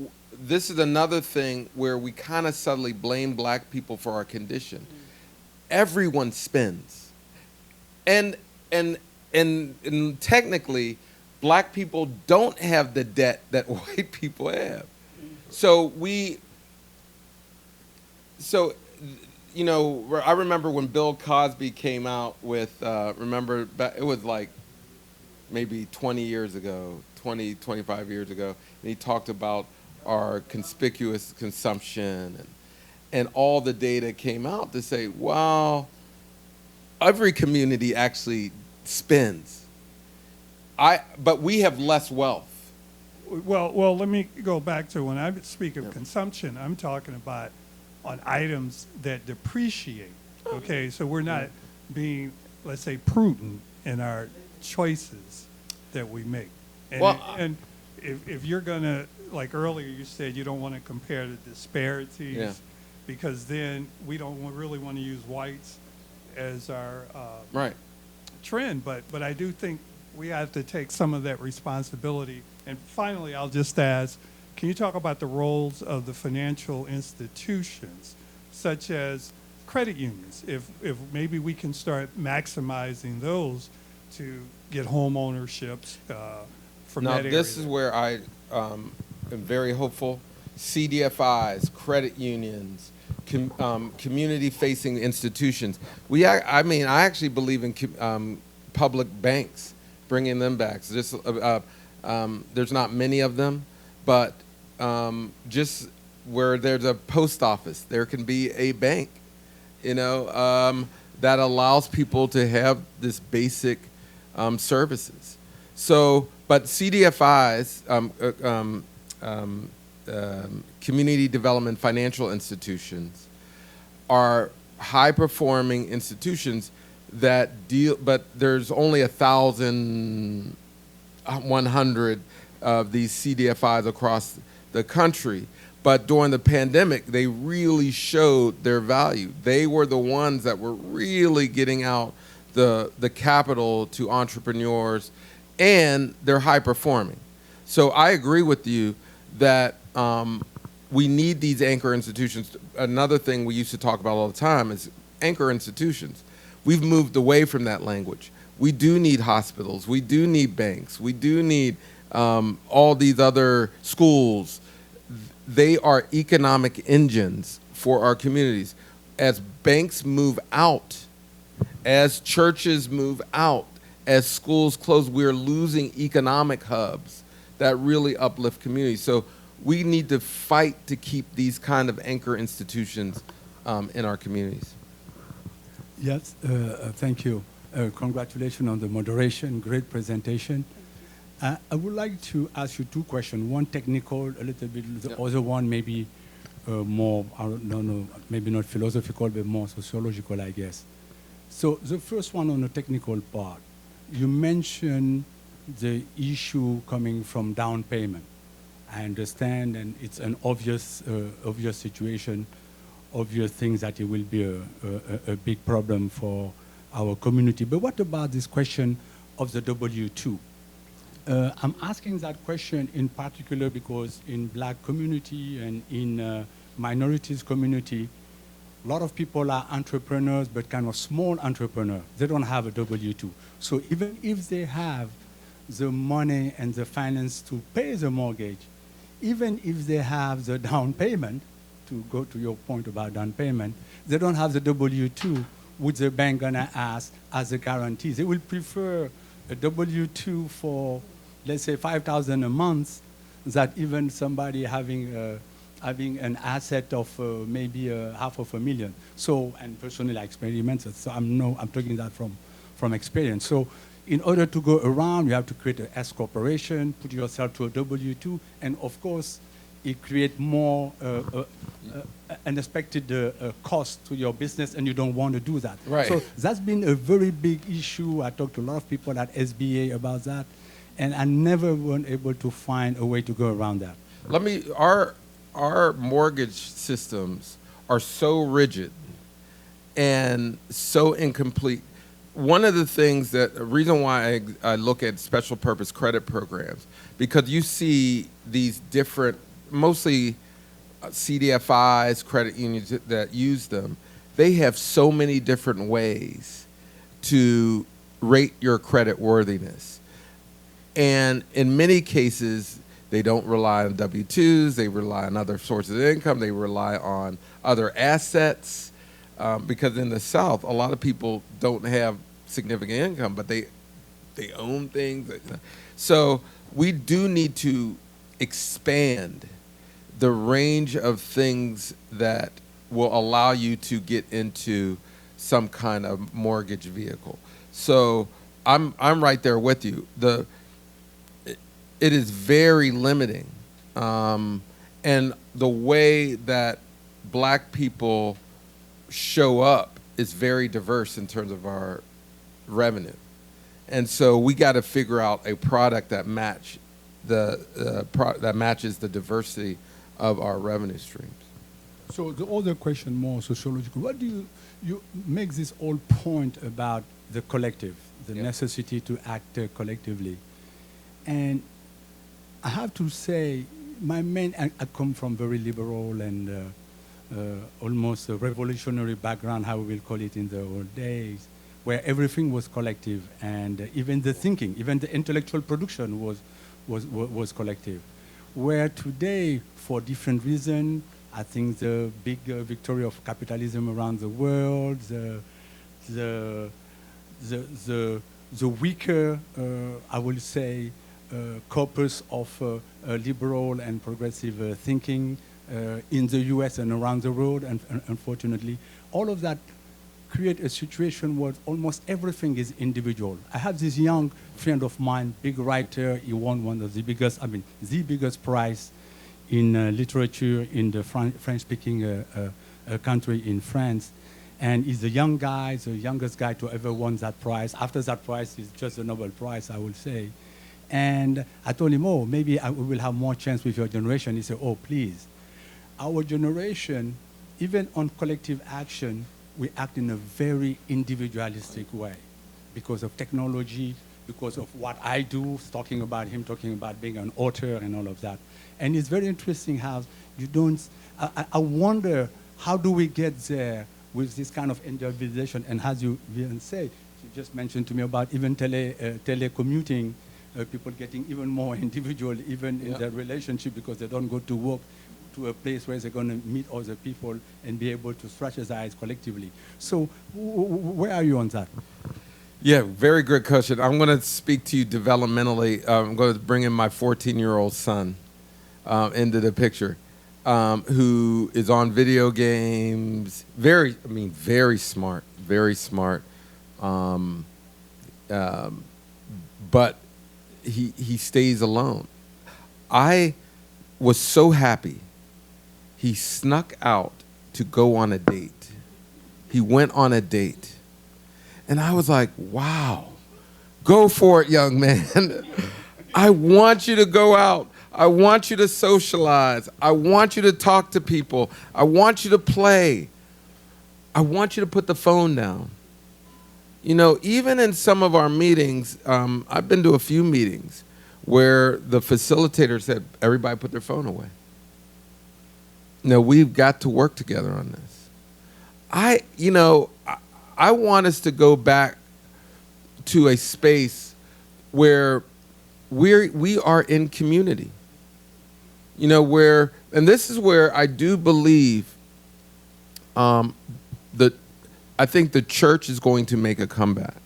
this is another thing where we kind of subtly blame black people for our condition. Everyone spends. And technically, black people don't have the debt that white people have. So you know, I remember when Bill Cosby came out with, it was like maybe 20 years ago, 20, 25 years ago, and he talked about our conspicuous consumption, and all the data came out to say, wow, every community actually spends. But we have less wealth. Well, let me go back to when I speak of consumption, I'm talking about on items that depreciate. Okay, so we're not being, let's say, prudent in our choices that we make. And if you're gonna, like earlier you said, you don't want to compare the disparities, because then we don't really want to use whites as our Right. trend. But I do think we have to take some of that responsibility. And finally, I'll just ask, can you talk about the roles of the financial institutions, such as credit unions, if maybe we can start maximizing those to get home ownerships from Now, that area? this is where I am very hopeful. CDFIs, credit unions, community-facing institutions. I actually believe in public banks, bringing them back. So just, there's not many of them, but just where there's a post office, there can be a bank, you know, that allows people to have this basic services. So, but CDFIs, community development financial institutions, are high-performing institutions that deal, but there's only 1,100 of these CDFIs across the country. But during the pandemic, they really showed their value. They were the ones that were really getting out the capital to entrepreneurs, and they're high performing. So I agree with you that we need these anchor institutions. Another thing we used to talk about all the time is anchor institutions. We've moved away from that language. We do need hospitals. We do need banks. We do need all these other schools. They are economic engines for our communities. As banks move out, as churches move out, as schools close, we're losing economic hubs that really uplift communities. So we need to fight to keep these kind of anchor institutions in our communities. Yes, thank you. Congratulations on the moderation, great presentation. I would like to ask you two questions, one technical, a little bit, the other one maybe more, I don't know, maybe not philosophical, but more sociological, I guess. So the first one on the technical part, you mentioned the issue coming from down payment. I understand, and it's an obvious situation, obvious things that it will be a big problem for our community. But what about this question of the W-2? I'm asking that question in particular because in black community and in minorities community, a lot of people are entrepreneurs, but kind of small entrepreneurs. They don't have a W-2. So even if they have the money and the finance to pay the mortgage, even if they have the down payment, to go to your point about down payment, they don't have the W-2, which the bank gonna ask as a guarantee. They will prefer a W-2 for, let's say, $5,000 a month, that even somebody having having an asset of maybe $500,000. So, and personally I experimented, so I'm talking that from experience. So in order to go around, you have to create an S corporation, put yourself to a W-2, and of course, it creates more unexpected cost to your business, and you don't want to do that. Right. So that's been a very big issue. I talked to a lot of people at SBA about that, and I never was able to find a way to go around that. Our mortgage systems are so rigid and so incomplete. One of the things the reason why I look at special purpose credit programs, because you see these different, mostly CDFIs, credit unions that use them, they have so many different ways to rate your credit worthiness. And in many cases, they don't rely on W-2s, they rely on other sources of income, they rely on other assets, because in the South, a lot of people don't have significant income, but they own things. So we do need to expand the range of things that will allow you to get into some kind of mortgage vehicle. So I'm right there with you. It is very limiting, and the way that black people show up is very diverse in terms of our revenue, and so we got to figure out a product that matches the diversity of our revenue streams. So the other question, more sociological, what do you make this whole point about the collective, the necessity to act collectively? And I have to say, I come from very liberal and almost a revolutionary background, how we will call it in the old days, where everything was collective, and even the thinking, even the intellectual production was collective. Where today, for different reasons, I think the big victory of capitalism around the world, the weaker, I will say, corpus of liberal and progressive thinking in the US and around the world, and unfortunately, all of that create a situation where almost everything is individual. I have this young friend of mine, big writer. He won one of the biggest prize in literature in the French-speaking country in France. And he's the young guy, the youngest guy to ever won that prize. After that prize, it's just a Nobel Prize, I would say. And I told him, oh, maybe we will have more chance with your generation. He said, oh, please. Our generation, even on collective action, we act in a very individualistic way because of technology, because of what I do, talking about him, talking about being an author and all of that. And it's very interesting how you don't, I wonder, how do we get there with this kind of individualization? And as you even said, you just mentioned to me about even telecommuting, people getting even more individual, even in their relationship, because they don't go to work to a place where they're going to meet other people and be able to strategize collectively. So where are you on that? Yeah, very good question. I'm going to speak to you developmentally. I'm going to bring in my 14-year-old son into the picture, who is on video games. Very smart, very smart. But he stays alone. I was so happy. He snuck out to go on a date. He went on a date. And I was like, wow, go for it, young man. I want you to go out. I want you to socialize. I want you to talk to people. I want you to play. I want you to put the phone down. You know, even in some of our meetings, I've been to a few meetings where the facilitator said, everybody put their phone away. No, we've got to work together on this. I want us to go back to a space where we are in community. You know, and this is where I do believe that I think the church is going to make a comeback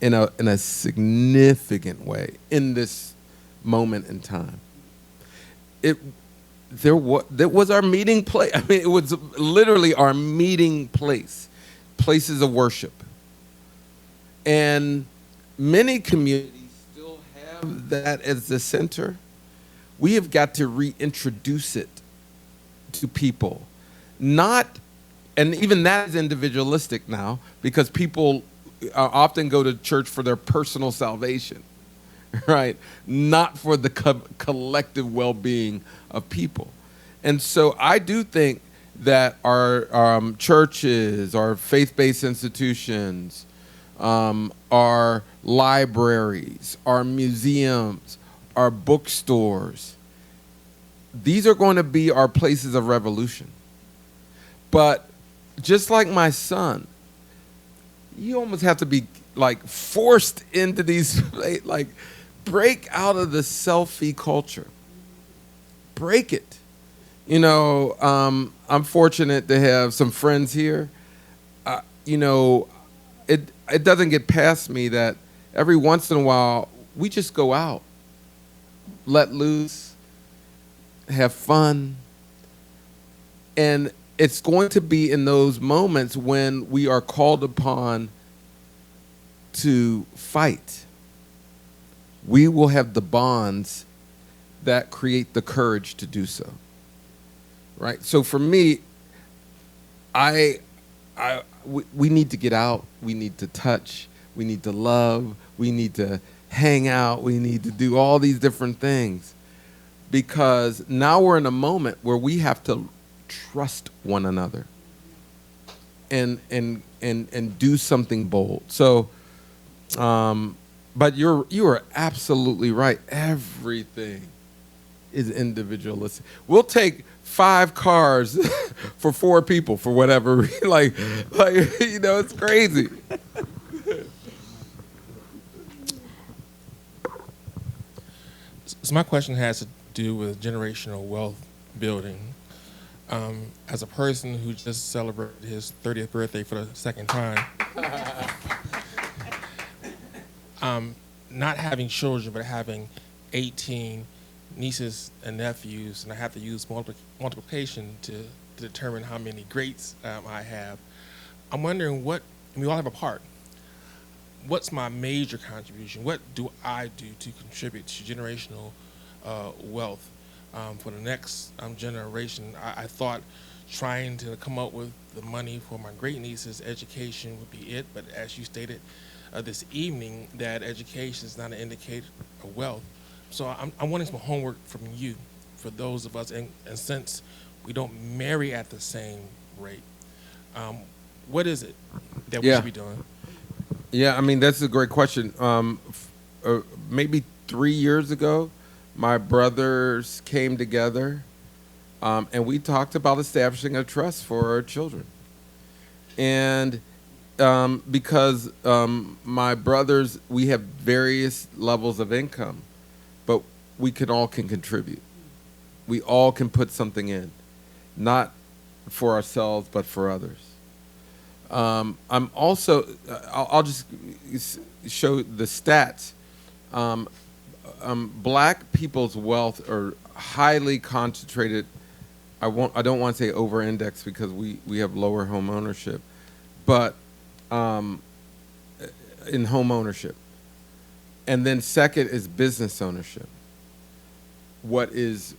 in a significant way in this moment in time. that was our meeting place. I mean, it was literally our meeting place, places of worship. And many communities still have that as the center. We have got to reintroduce it to people. And even that is individualistic now, because people often go to church for their personal salvation, right? Not for the collective well-being of people. And so I do think that our churches, our faith-based institutions, our libraries, our museums, our bookstores, these are going to be our places of revolution. But just like my son, you almost have to be like forced into these, like break out of the selfie culture. Break it. You know, I'm fortunate to have some friends here. You know, it doesn't get past me that every once in a while we just go out, let loose, have fun. And it's going to be in those moments when we are called upon to fight. We will have the bonds that create the courage to do so. Right? So for me, we need to get out. We need to touch. We need to love. We need to hang out. We need to do all these different things. Because now we're in a moment where we have to trust one another and do something bold. So, but you are absolutely right. Everything is individualistic. We'll take 5 cars for 4 people for whatever. like you know, it's crazy. So my question has to do with generational wealth building. As a person who just celebrated his 30th birthday for the second time, not having children, but having 18 nieces and nephews, and I have to use multiplication to determine how many greats I have. I'm wondering we all have a part. What's my major contribution? What do I do to contribute to generational wealth for the next generation? I thought trying to come up with the money for my great niece's education would be it, but as you stated this evening, that education is not an indicator of wealth. So I'm wanting some homework from you for those of us, and since we don't marry at the same rate, what is it that we should be doing? Yeah, I mean, that's a great question. Maybe 3 years ago, my brothers came together, and we talked about establishing a trust for our children. And because my brothers, we have various levels of income, but we all can contribute. We all can put something in, not for ourselves, but for others. I'm also, I'll just show the stats. Black people's wealth are highly concentrated. I don't want to say over-indexed because we have lower home ownership, but in home ownership. And then second is business ownership. What is,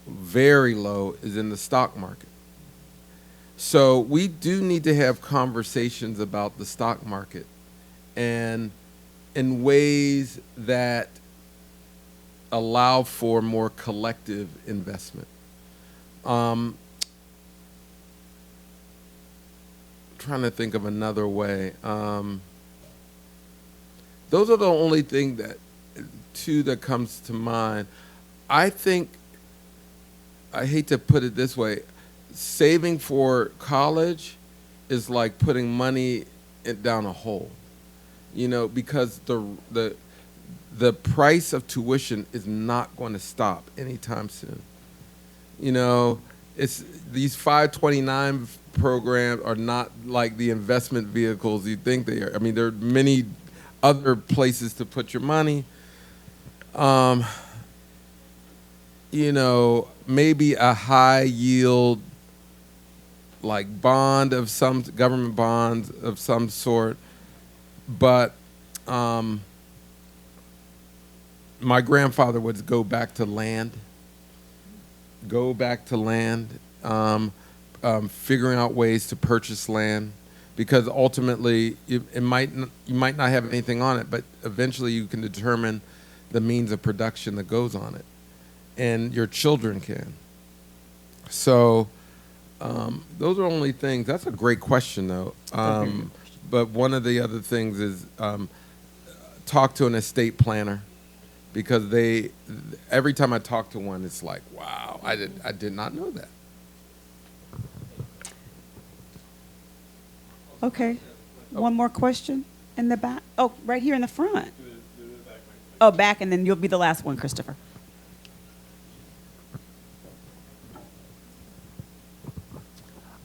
very low is in the stock market. So we do need to have conversations about the stock market and in ways that allow for more collective investment. Trying to think of another way. Those are the only two that comes to mind. I think, I hate to put it this way, saving for college is like putting money down a hole, because the price of tuition is not going to stop anytime soon. It's these 529 programs are not like the investment vehicles you think they are. I mean, there are many other places to put your money. maybe a high yield, like bond of some government bonds of some sort, but my grandfather would go back to land, figuring out ways to purchase land, because ultimately you might not have anything on it, but eventually you can determine the means of production that goes on it, and your children can. So those are only things. That's a great question, though. But one of the other things is talk to an estate planner, because every time I talk to one, it's like, wow, I did not know that. Okay. One more question in the back. Oh, right here in the front. Oh, back, and then you'll be the last one, Christopher.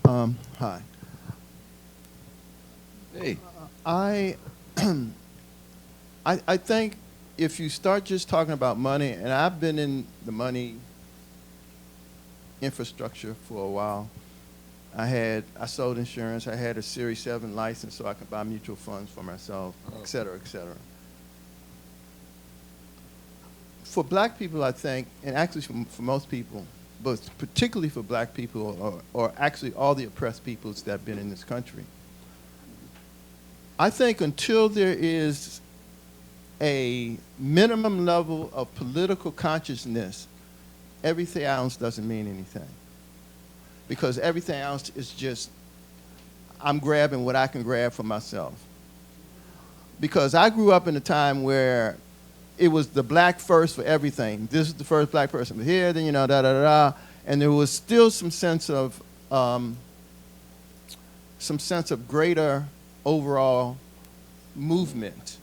Hi. Hey. I think if you start just talking about money, and I've been in the money infrastructure for a while. I sold insurance. I had a Series 7 license so I could buy mutual funds for myself, et cetera, et cetera. For black people, I think, and actually for most people, but particularly for black people, or actually all the oppressed peoples that have been in this country, I think until there is a minimum level of political consciousness, everything else doesn't mean anything. Because everything else is just, I'm grabbing what I can grab for myself. Because I grew up in a time where it was the black first for everything. This is the first black person here, then, da, da, da, da. And there was still some sense of greater overall movement.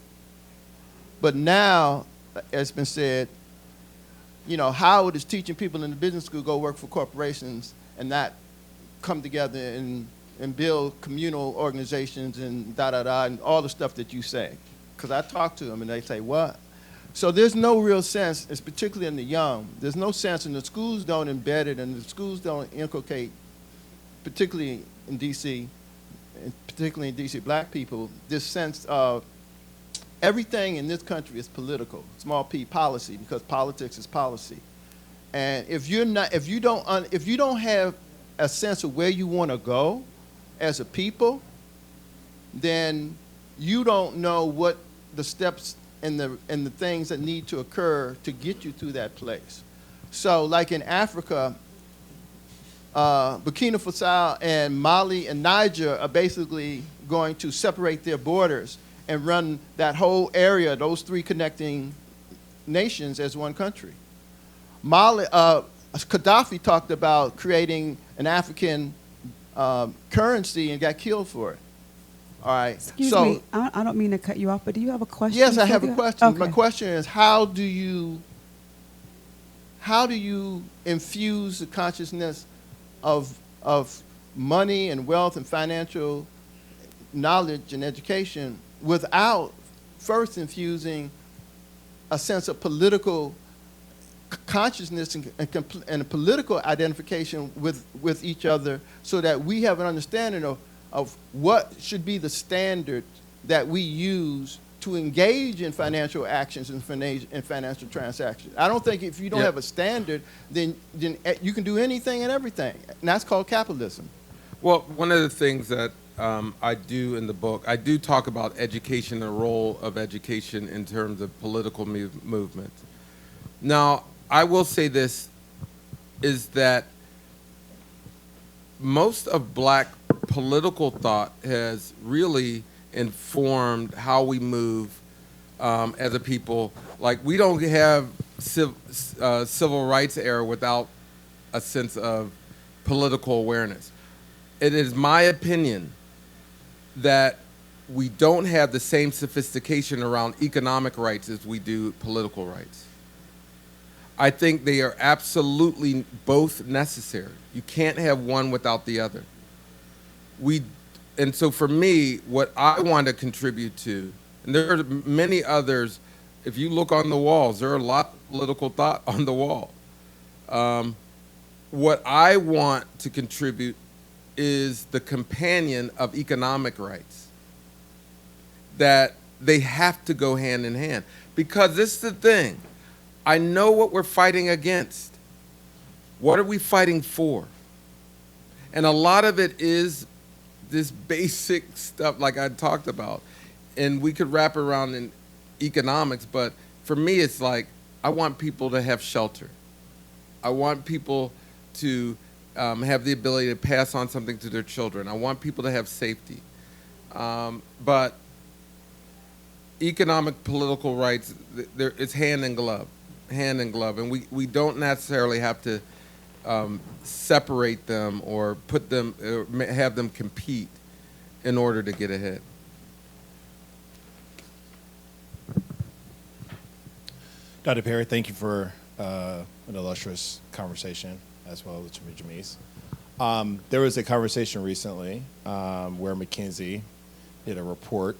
But now, as has been said, Howard is teaching people in the business school go work for corporations and not come together and build communal organizations and da-da-da and all the stuff that you say. Because I talk to them and they say, what? So there's no real sense, it's particularly in the young, there's no sense, and the schools don't embed it, and the schools don't inculcate, particularly in D.C., and particularly in D.C. black people, this sense of everything in this country is political, small p, policy, because politics is policy. And if you don't have a sense of where you want to go as a people, then you don't know what the steps and the things that need to occur to get you through that place. So like in Africa, Burkina Faso and Mali and Niger are basically going to separate their borders and run that whole area, those three connecting nations, as one country. Gaddafi talked about creating an African currency and got killed for it. All right. Excuse me, I don't mean to cut you off, but do you have a question? Yes, I have a question. Okay. My question is, how do you infuse the consciousness of money and wealth and financial knowledge and education without first infusing a sense of political consciousness and a political identification with each other, so that we have an understanding of what should be the standard that we use to engage in financial actions and financial transactions. I don't think if you don't have a standard, then you can do anything and everything, and that's called capitalism. Well, one of the things that I do in the book, I do talk about education, the role of education in terms of political movement. Now, I will say this, is that most of black political thought has really informed how we move as a people. Like, we don't have civil rights era without a sense of political awareness. It is my opinion that we don't have the same sophistication around economic rights as we do political rights. I think they are absolutely both necessary. You can't have one without the other. And so for me, what I want to contribute to, and there are many others, if you look on the walls, there are a lot of political thought on the wall. What I want to contribute is the companion of economic rights, that they have to go hand in hand. Because this is the thing. I know what we're fighting against. What are we fighting for? And a lot of it is this basic stuff like I talked about. And we could wrap it around in economics, but for me it's like, I want people to have shelter. I want people to have the ability to pass on something to their children. I want people to have safety. But economic, political rights, it's hand in glove. And we don't necessarily have to separate them or put them, have them compete in order to get ahead. Dr. Perry, thank you for an illustrious conversation, as well as Jamise. There was a conversation recently where McKinsey did a report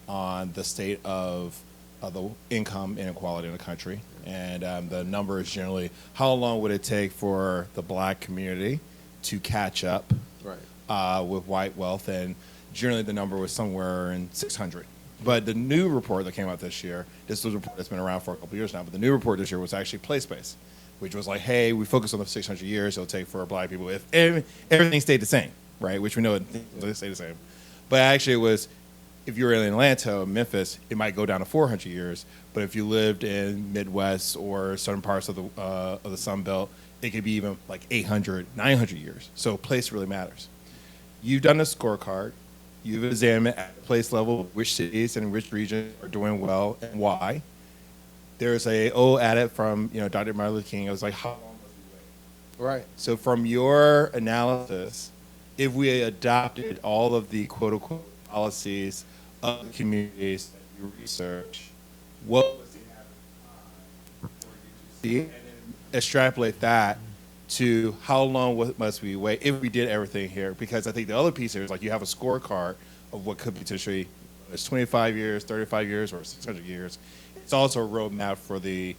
on the state of the income inequality in the country. And the number is generally, how long would it take for the black community to catch up with white wealth? And generally the number was somewhere in 600. But the new report that came out this year, this was a report that's been around for a couple of years now, but the new report this year was actually place-based, which was like, hey, we focus on the 600 years it'll take for black people if everything stayed the same, right? Which we know it stayed the same. But actually it was, if you were in Atlanta or Memphis, it might go down to 400 years. But if you lived in Midwest or certain parts of the Sun Belt, it could be even like 800, 900 years. So place really matters. You've done a scorecard. You've examined at the place level which cities and which regions are doing well and why. There's a old adage from Dr. Martin Luther King. It was like, how long must we wait? Right. So from your analysis, if we adopted all of the quote unquote policies of the communities that you research, what was the average time for you to see, and then extrapolate that to how long must we wait if we did everything here? Because I think the other piece here is like you have a scorecard of what could potentially, it's 25 years, 35 years, or 600 years. It's also a roadmap for the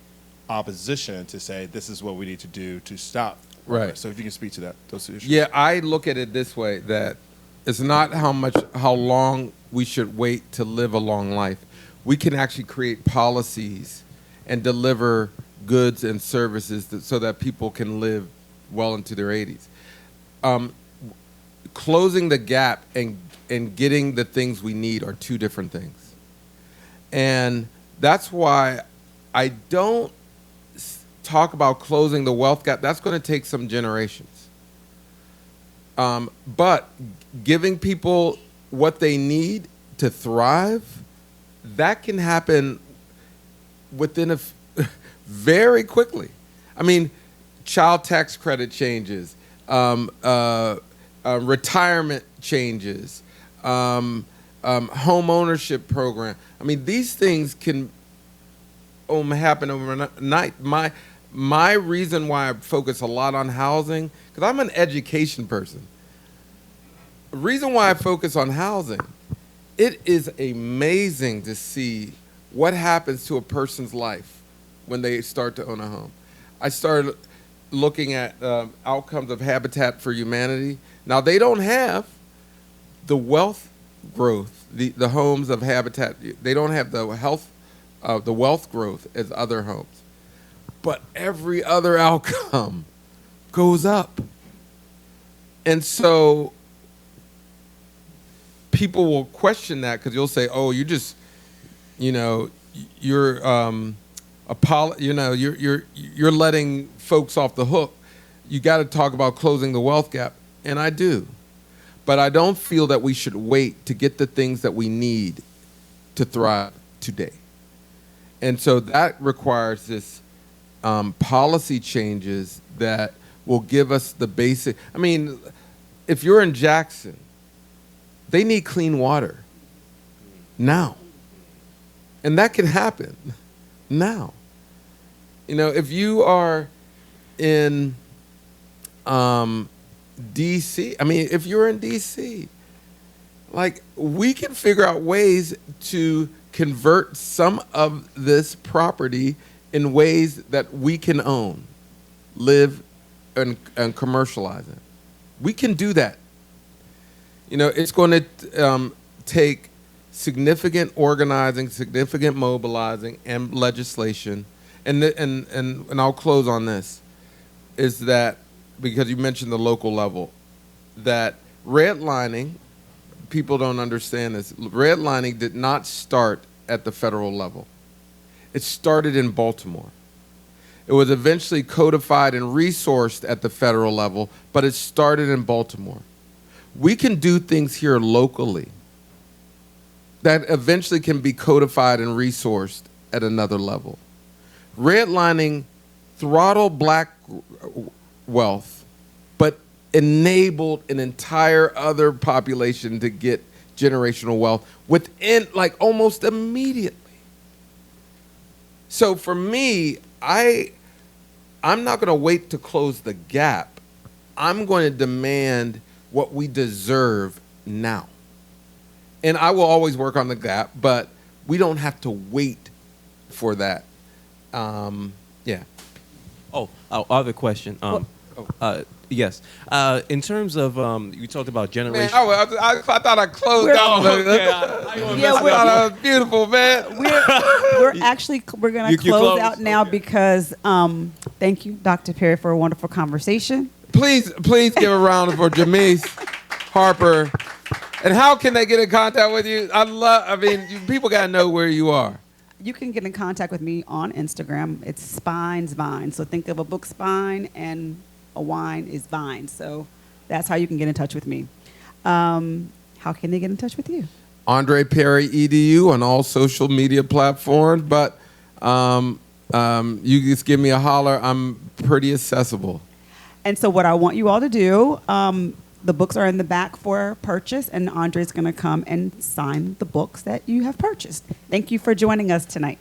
opposition to say this is what we need to do to stop. Right. So if you can speak to that, those issues. Yeah, I look at it this way, that it's not how long we should wait to live a long life. We can actually create policies and deliver goods and services so that people can live well into their 80s. Closing the gap and getting the things we need are two different things. And that's why I don't talk about closing the wealth gap. That's going to take some generations. But giving people what they need to thrive, that can happen within very quickly. I mean, child tax credit changes, retirement changes, home ownership program. I mean, these things can happen overnight. My reason why I focus a lot on housing, because I'm an education person. The reason why I focus on housing, it is amazing to see what happens to a person's life when they start to own a home. I started looking at outcomes of Habitat for Humanity. Now, they don't have the wealth growth, the homes of Habitat. They don't have the wealth growth as other homes. But every other outcome goes up. And so people will question that because you'll say, oh, you're you're letting folks off the hook. You got to talk about closing the wealth gap, and I do. But I don't feel that we should wait to get the things that we need to thrive today. And so that requires this policy changes that will give us the basic. I mean, if you're in Jackson, they need clean water now. And that can happen now. If you are in D.C., if you're in D.C., like, we can figure out ways to convert some of this property in ways that we can own, live, and commercialize it. We can do that. It's going to take significant organizing, significant mobilizing, and legislation. And I'll close on this, is that, because you mentioned the local level, that redlining, people don't understand this, redlining did not start at the federal level. It started in Baltimore. It was eventually codified and resourced at the federal level, but it started in Baltimore. We can do things here locally that eventually can be codified and resourced at another level. Redlining throttled black wealth, but enabled an entire other population to get generational wealth within, like, almost immediately. So for me, I'm not going to wait to close the gap. I'm going to demand what we deserve now. And I will always work on the gap, but we don't have to wait for that. Yeah. Other question. Yes. In terms of, you talked about Man, generation. I thought I closed out. I thought I was beautiful, man. We're going to You close close? out now Okay. because thank you, Dr. Perry, for a wonderful conversation. Please give a round for Jamise Harper. And how can they get in contact with you? People got to know where you are. You can get in contact with me on Instagram. It's Spines Vine. So think of a book spine and a wine is vine. So that's how you can get in touch with me. How can they get in touch with you? Andre Perry EDU on all social media platforms. But you just give me a holler. I'm pretty accessible. And so what I want you all to do, the books are in the back for purchase, and Andre's going to come and sign the books that you have purchased. Thank you for joining us tonight.